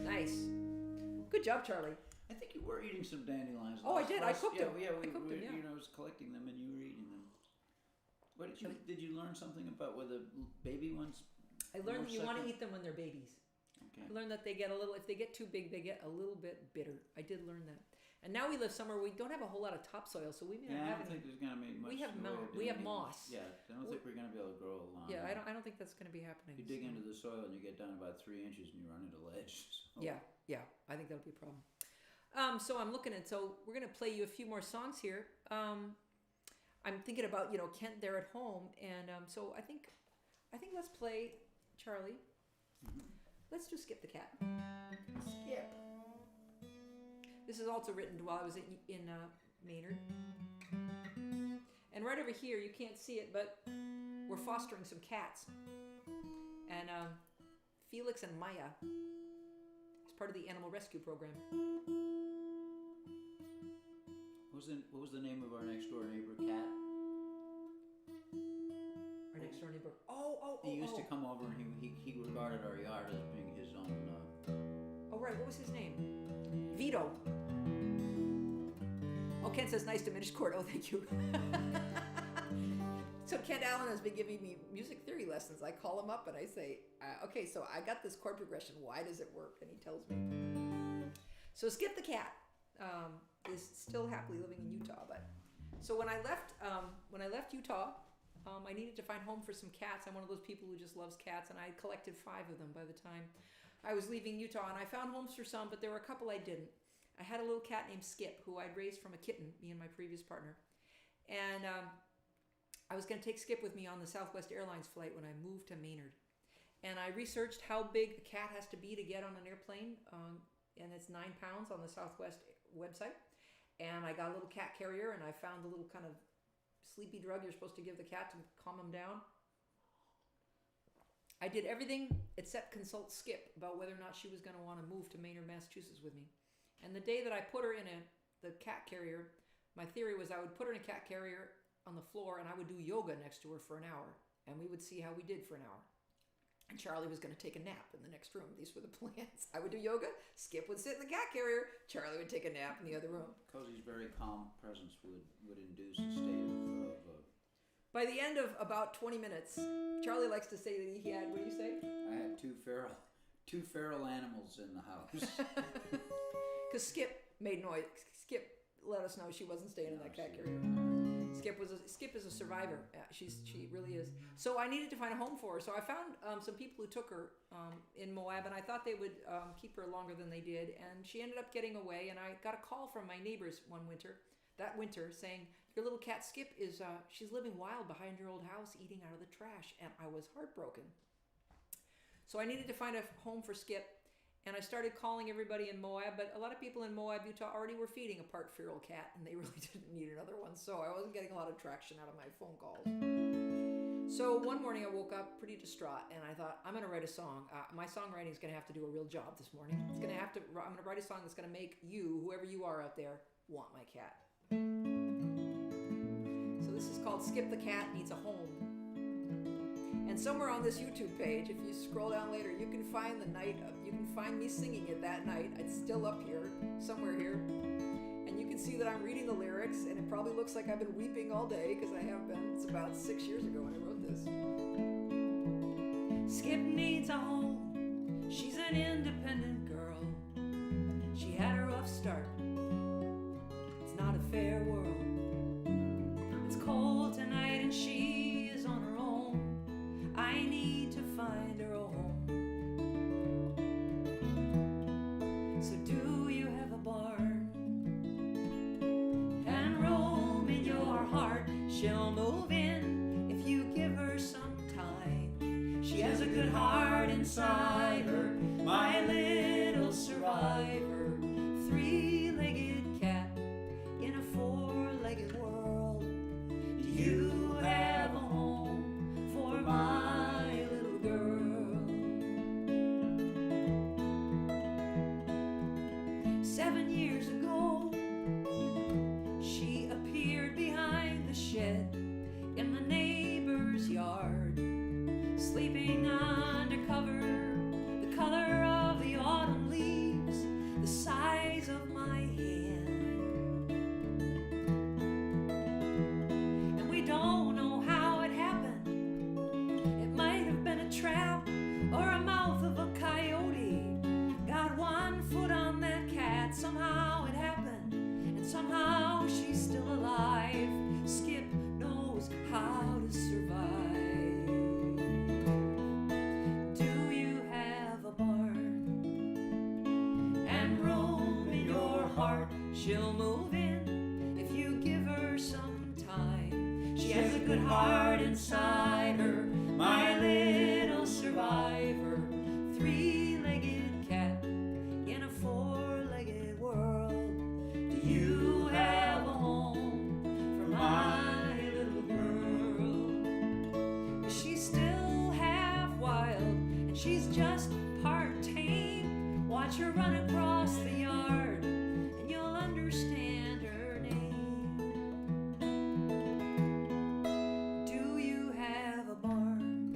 Nice. Good job, Charlie. I think you were eating some dandelions. Oh, I did. I cooked them. Yeah, I cooked them, yeah. I was collecting them and you were eating them. What did you learn something about whether baby ones? I learned that you want to eat them when they're babies. Okay. I learned that they get a little, if they get too big, they get a little bit bitter. I did learn that. And now we live somewhere we don't have a whole lot of topsoil, so we may not I have don't think there's gonna be much. We have moss. Yeah, I don't think we're gonna be able to grow a lawn. Yeah, I don't think that's gonna be happening. You dig into the soil and you get down about 3 inches and you run into ledge. So. Yeah, I think that'll be a problem. So I'm looking at, so we're gonna play you a few more songs here. I'm thinking about, Kent there at home, and so I think let's play Charlie. Mm-hmm. Let's do Skip the Cat. Skip. This is also written while I was in Maynard. And right over here, you can't see it, but we're fostering some cats. And Felix and Maya is part of the animal rescue program. What was the name of our next door neighbor cat? Our next door neighbor. He used to come over and he regarded our yard as being his own. Oh right, what was his name? Vito. Oh, Ken says nice diminished chord. Oh, thank you. So Kent Allen has been giving me music theory lessons. I call him up and I say, okay, so I got this chord progression. Why does it work? And he tells me. So Skip the Cat is still happily living in Utah. But so when I left Utah, I needed to find home for some cats. I'm one of those people who just loves cats, and I collected 5 of them by the time I was leaving Utah. And I found homes for some, but there were a couple I didn't. I had a little cat named Skip who I'd raised from a kitten, me and my previous partner. And I was going to take Skip with me on the Southwest Airlines flight when I moved to Maynard. And I researched how big a cat has to be to get on an airplane. And it's 9 pounds on the Southwest website. And I got a little cat carrier, and I found the little kind of sleepy drug you're supposed to give the cat to calm him down. I did everything except consult Skip about whether or not she was going to want to move to Maynard, Massachusetts with me. And the day that I put her in the cat carrier, my theory was I would put her in a cat carrier on the floor, and I would do yoga next to her for an hour, and we would see how we did for an hour. And Charlie was going to take a nap in the next room. These were the plans. I would do yoga, Skip would sit in the cat carrier, Charlie would take a nap in the other room. Cosy's very calm presence would induce a state of By the end of about 20 minutes, Charlie likes to say that he had, what do you say? I had two feral animals in the house. Because Skip made noise. Skip let us know she wasn't staying in that cat carrier. Skip is a survivor. She really is. So I needed to find a home for her. So I found some people who took her in Moab, and I thought they would keep her longer than they did. And she ended up getting away. And I got a call from my neighbors that winter, saying, your little cat Skip is she's living wild behind your old house, eating out of the trash. And I was heartbroken. So I needed to find a home for Skip. And I started calling everybody in Moab, but a lot of people in Moab, Utah already were feeding a part feral cat, and they really didn't need another one, so I wasn't getting a lot of traction out of my phone calls. So one morning I woke up pretty distraught, and I thought, I'm going to write a song. My songwriting is going to have to do a real job this morning. I'm going to write a song that's going to make you, whoever you are out there, want my cat. So this is called Skip the Cat Needs a Home. And somewhere on this YouTube page, if you scroll down later, you can find you can find me singing it that night. It's still up here, somewhere here. And you can see that I'm reading the lyrics, and it probably looks like I've been weeping all day, because I have been. It's about 6 years ago when I wrote this. Skip needs a home. She's an independent girl. She had a rough start. It's not a fair world. It's cold tonight, and she is on her own. I need to find her a home. So do you have a barn and roam in your heart? She'll move in if you give her some time. She has a good heart inside her, my little survivor. 3-legged cat in a 4-legged world. Do you have a home for my little girl? 7 years ago, she appeared behind the shed in the neighbor's yard, sleeping under cover, the color of the autumn leaves, the size of my hand. And we don't know how it happened. It might have been a trap or a mouth of a coyote. Got one foot on that cat, somehow it happened, and somehow she's still alive. Skip knows how to survive. Do you have a barn and roam in your heart? She'll move in if you give her some time. She has a good heart inside her, my little survivor. 3-legged cat in a 4-legged world. Do you have a home for my little girl? She's still half wild, and she's just part tame. Watch her run across the yard, and you'll understand her name. Do you have a barn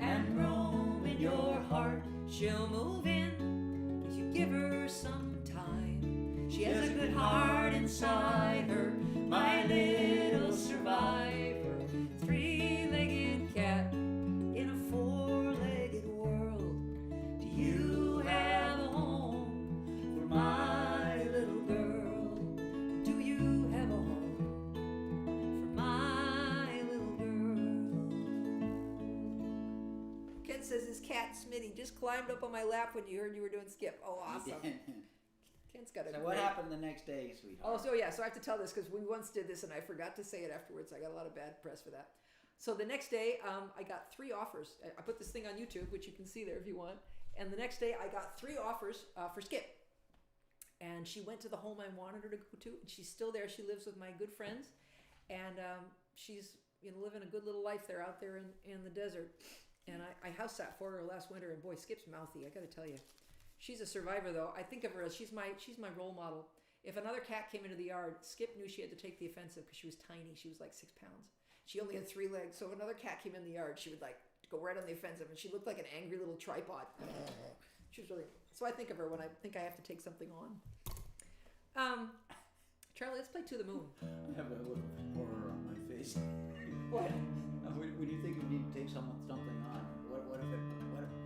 and roam in your heart? She'll move in if you give her some time. She has a good heart inside her, my little survivor. 3-legged cat in a 4-legged world. Do you have a home for my little girl? Do you have a home for my little girl? Ken says his cat Smitty just climbed up on my lap when you heard you were doing Skip. Oh, awesome. Kent's got a So what happened the next day, sweetheart? Oh, so yeah, so I have to tell this because we once did this and I forgot to say it afterwards. I got a lot of bad press for that. So the next day, I got 3 offers. I put this thing on YouTube, which you can see there if you want. And the next day, I got 3 offers for Skip. And she went to the home I wanted her to go to, and she's still there. She lives with my good friends, and she's living a good little life there out there in the desert. And I house sat for her last winter, and boy, Skip's mouthy. I got to tell you, she's a survivor though. I think of her as she's my role model. If another cat came into the yard, Skip knew she had to take the offensive because she was tiny. She was like 6 pounds. She only had 3 legs, so if another cat came in the yard, she would like go right on the offensive, and she looked like an angry little tripod. She was really. So I think of her when I think I have to take something on. Charlie, let's play To the Moon. I have a look of horror on my face. What? When you think you need to take something on,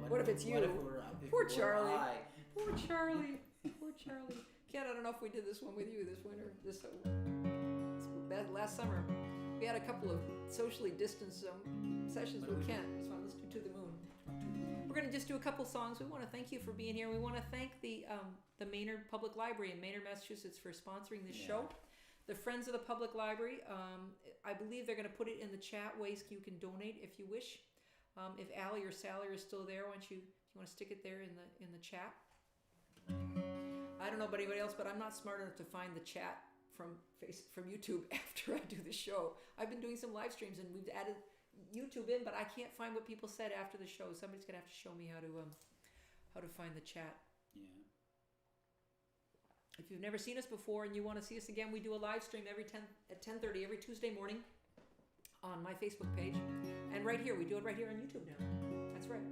What if it's you? What if we're, if Poor we're Charlie. I? Poor Charlie. Poor Charlie. Ken, I don't know if we did this one with you this winter. Last summer. We had a couple of socially distanced sessions with Ken. It was fun. Let's do To the Moon. We're going to just do a couple songs. We want to thank you for being here. We want to thank the Maynard Public Library in Maynard, Massachusetts for sponsoring this show. The Friends of the Public Library, I believe they're going to put it in the chat ways you can donate if you wish. If Allie or Sally are still there, do you want to stick it there in the chat? I don't know about anybody else, but I'm not smart enough to find the chat from YouTube after I do the show. I've been doing some live streams and we've added YouTube in, but I can't find what people said after the show. Somebody's gonna have to show me how to find the chat. Yeah. If you've never seen us before and you want to see us again, we do a live stream at 10:30 every Tuesday morning on my Facebook page, and right here we do it right here on YouTube now. That's right.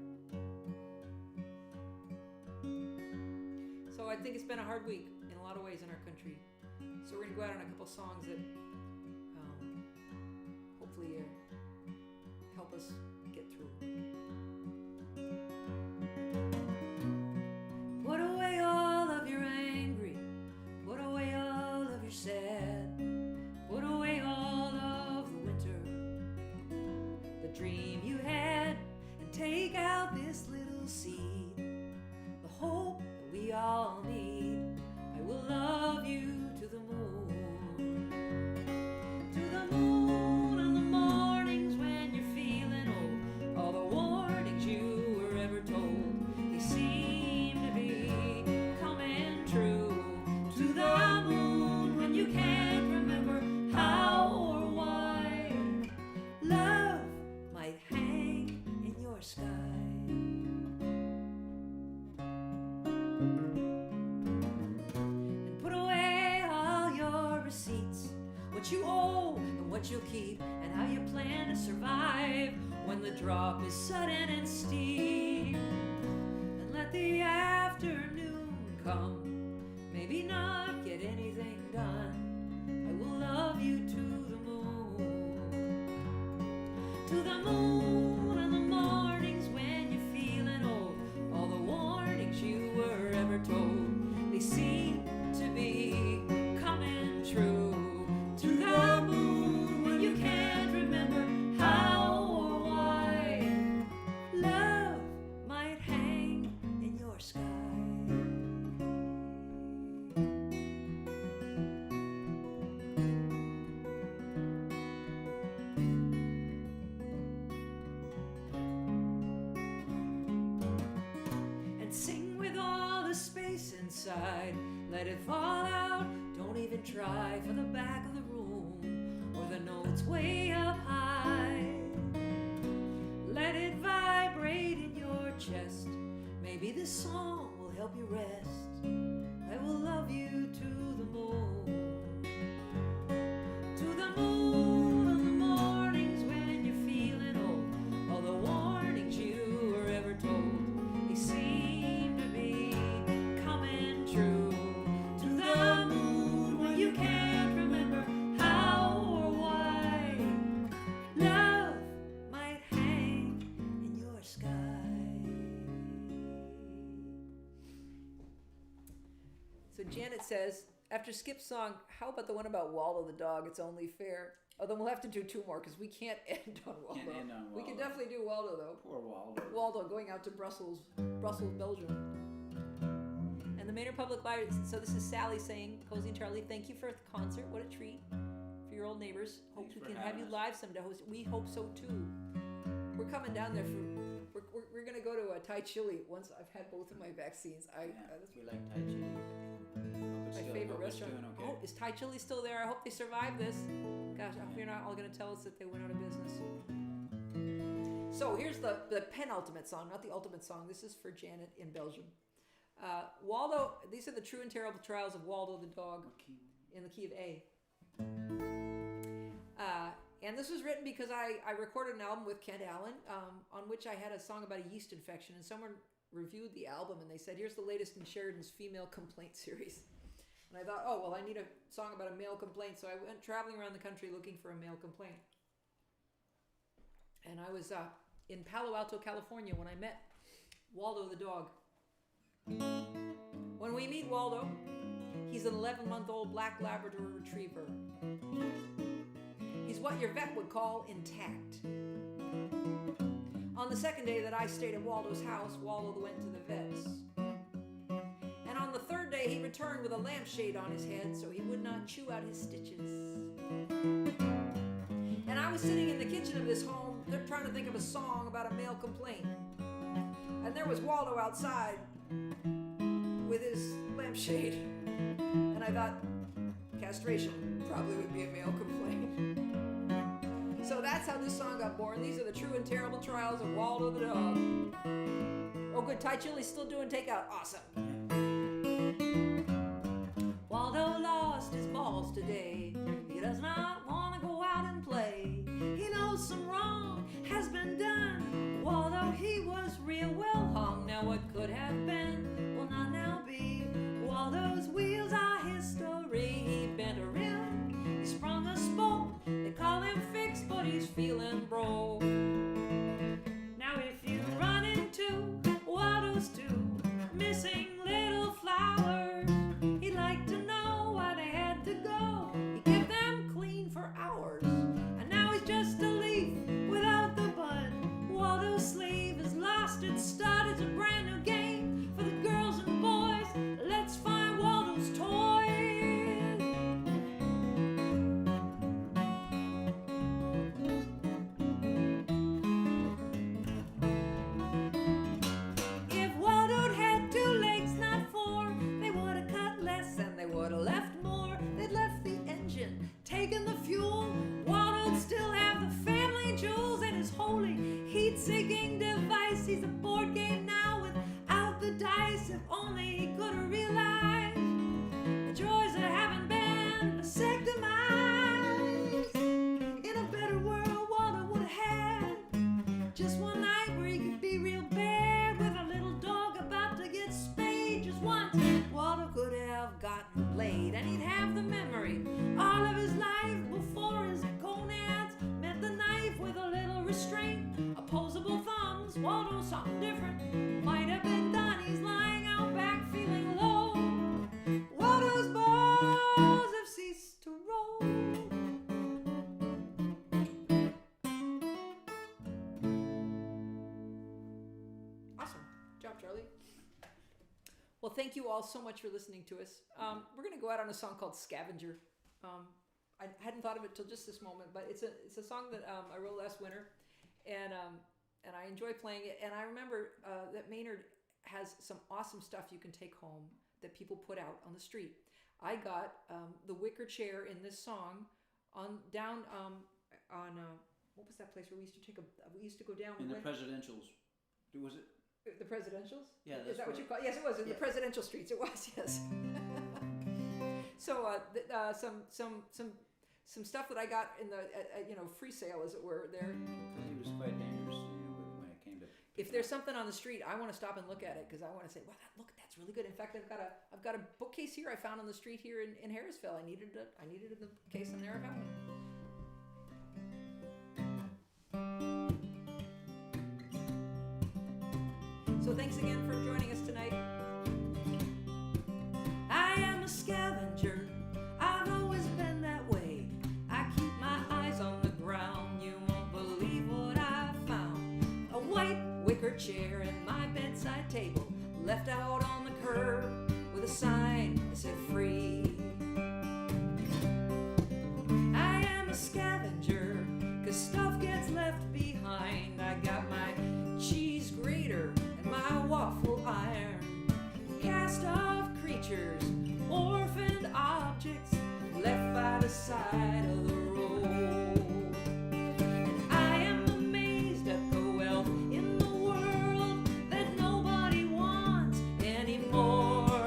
So I think it's been a hard week in a lot of ways in our country. So we're gonna go out on a couple songs that hopefully help us get through. Put away all of your angry, put away all of your sad, put away all of the winter, the dream you had, and take out this little seed, the hope that we all need. I will love you to the moon, to the moon on the mornings when you're feeling old. All the warnings you were ever told, they seem to be coming true. To the moon when you can't remember how or why. Love might hang in your sky. What you owe and what you'll keep, and how you plan to survive when the drop is sudden and steep. And let the afternoon come, maybe not get anything done. I will love you to the moon, to the moon on the mornings when you're feeling old. All the warnings you were ever told, they seem to be coming true. To the moon when you can't remember how or why. Love might hang in your sky. And sing with all the space inside. Let it fall out. Don't even try for the back of the room or the notes way up high. Let it vibrate in your chest. Maybe this song will help you rest. I will love you to the moon, to the moon on the mornings when you're feeling old. All the warnings you were ever told, they seem to be coming true. To the moon when you can't remember how or why. Love might hang in your sky. So Janet says, after Skip's song, how about the one about Waldo the dog? It's only fair. Oh, then we'll have to do 2 more because we can't end on Waldo. Can't end on Waldo. We can definitely do Waldo though. Poor Waldo. Waldo going out to Brussels, Belgium. And the Maynard Public Library. So this is Sally saying, Cosy and Charlie, thank you for the concert. What a treat for your old neighbors. Hope Thanks we for can have having you us. live someday. We hope so too. We're coming down there for. We're gonna go to a Thai chili once I've had both of my vaccines. That's We like Tai Chi. my favorite restaurant. Doing okay. Oh, is Thai chili still there? I hope they survive this. Gosh, I hope you're not all gonna tell us that they went out of business. So here's the penultimate song, not the ultimate song. This is for Janet in Belgium. Waldo, these are the true and terrible trials of Waldo the dog in the key of A. And this was written because I recorded an album with Kent Allen on which I had a song about a yeast infection, and someone reviewed the album and they said, here's the latest in Sheridan's female complaint series. And I thought, oh, well, I need a song about a male complaint, so I went traveling around the country looking for a male complaint. And I was in Palo Alto, California when I met Waldo the dog. When we meet Waldo, he's an 11-month-old black Labrador retriever. He's what your vet would call intact. On the second day that I stayed at Waldo's house, Waldo went to the vet's. And on the third day, he returned with a lampshade on his head so he would not chew out his stitches. And I was sitting in the kitchen of this home, trying to think of a song about a male complaint. And there was Waldo outside with his lampshade. And I thought, castration probably would be a male complaint. So that's how this song got born. These are the true and terrible trials of Waldo the dog. Oh good, Thai chili's still doing takeout. Awesome. Waldo lost his balls today. He does not want to go out and play. He knows some wrong has been done. Waldo, he was real well hung. Now what could have been will not now be. Waldo's wheels are history. He bent a rim, he sprung a spoke. They call him fixed, but he's feeling broke. Now if you run into Waldo's two missing little flowers, he'd like to know why they had to go. He kept them clean for hours, and now he's just a leaf without the bud. Waldo's sleeve has lost its stud. It's a brand new game for the girls and boys. Let's find Waldo's toys. If Waldo'd had 2 legs, not 4, they would have cut less and they would have left more. They'd left the engine, taken the fuel. Waldo'd still have the family jewels and his holy heat-seeking device. He's a board game now without the dice. If only he could have realized the joys of having been vasectomized. In a better world, Waldo would have had just one night where he could be real bad with a little dog about to get spayed. Just once, Waldo could have gotten laid, and he'd have the memory all of his life before his gonads met the knife with a little restraint. Opposable thumbs, Waldo something different might have been done. He's lying out back feeling low. Waldo's balls have ceased to roll. Awesome. Good job, Charlie. Well, thank you all so much for listening to us. We're going to go out on a song called Scavenger. I hadn't thought of it till just this moment, but it's a song that I wrote last winter, and I enjoy playing it. And I remember that Maynard has some awesome stuff you can take home that people put out on the street. I got the wicker chair in this song on what was that place where we used to we used to go down In the presidentials. Was it? The presidentials? Yeah. Is that what you call it? Yes, it was. In the presidential streets, it was, yes. So some stuff that I got in the free sale, as it were, there. He was quite dangerous, when it came to. If there's something on the street, I want to stop and look at it because I want to say, wow, look, that's really good. In fact, I've got a bookcase here I found on the street here in Harrisville. I needed it in the case, and there I found it. So thanks again for joining us tonight. I am a scavenger. I've always been that way. I keep my eyes on the ground. You won't believe what I found. A white wicker chair and my bedside table left out on the curb with with a sign that said free. I am a scavenger, 'cause stuff gets left behind. I got my cheese grater and my waffle iron. Cast off creatures, orphaned objects, left by the side of the road. And I am amazed at the wealth in the world that nobody wants anymore.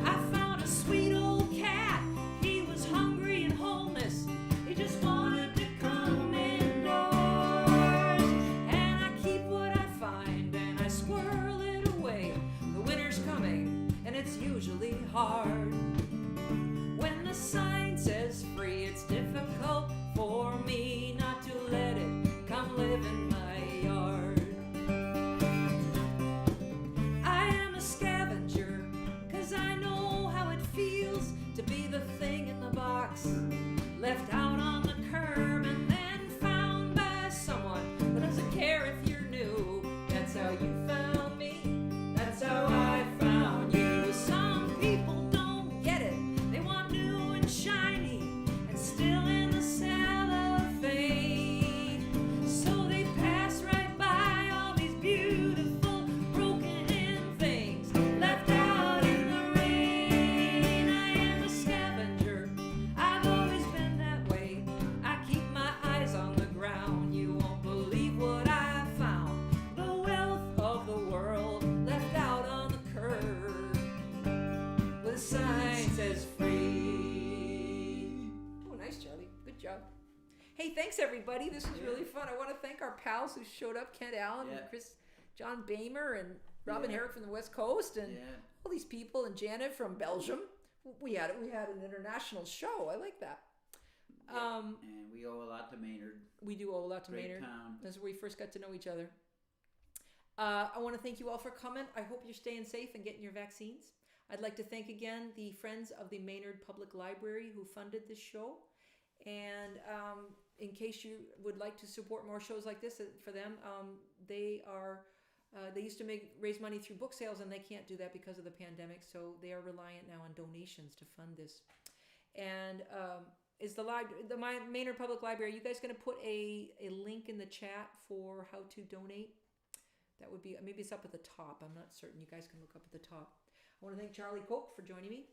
I found a sweet old cat. He was hungry and homeless. He just wanted to come indoors. And I keep what I find and I squirrel it away. The winter's coming and it's usually hard. When the sign says free, it's difficult for me not to let it come live in my yard. I am a scavenger, 'cause I know how it feels to be the thing in the box, left out on the curb and then found by someone who doesn't care if you're new. That's how you found me. That's how I found you. Some people don't get it. They want new and shiny and still in the cellophane. So they pass right by all these beautiful broken-in things left out in the rain. I am a scavenger. I've always been that way. I keep my eyes on the ground. You won't believe what I found. The wealth of the world left out on the curb. The sign says free. Oh, nice, Charlie. Good job. Hey, thanks, everybody. This was really fun. I want to thank our pals who showed up, Kent Allen Yeah. and John Bamer and Robin Yeah. Herrick from the West Coast and Yeah. all these people, and Janet from Belgium. We had an international show. I like that. And we owe a lot to Maynard. We do owe a lot to Great Maynard. town. That's where we first got to know each other. I want to thank you all for coming. I hope you're staying safe and getting your vaccines. I'd like to thank again the Friends of the Maynard Public Library who funded this show. And in case you would like to support more shows like this for them, they used to raise money through book sales, and they can't do that because of the pandemic. So they are reliant now on donations to fund this. And is the Maynard Public Library, are you guys going to put a link in the chat for how to donate? That would be, maybe it's up at the top. I'm not certain. You guys can look up at the top. I want to thank Charlie Koch for joining me.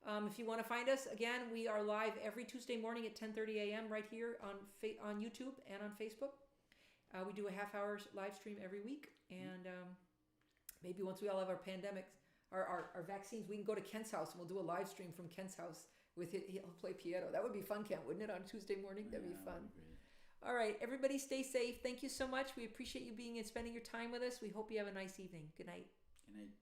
If you want to find us, again, we are live every Tuesday morning at 10:30 a.m. right here on YouTube and on Facebook. We do a half-hour live stream every week. And maybe once we all have our pandemics, our vaccines, we can go to Kent's house and we'll do a live stream from Kent's house with it. He'll play piano. That would be fun, Kent, wouldn't it, on Tuesday morning? That'd be fun. All right, everybody stay safe. Thank you so much. We appreciate you being and spending your time with us. We hope you have a nice evening. Good night. Good night.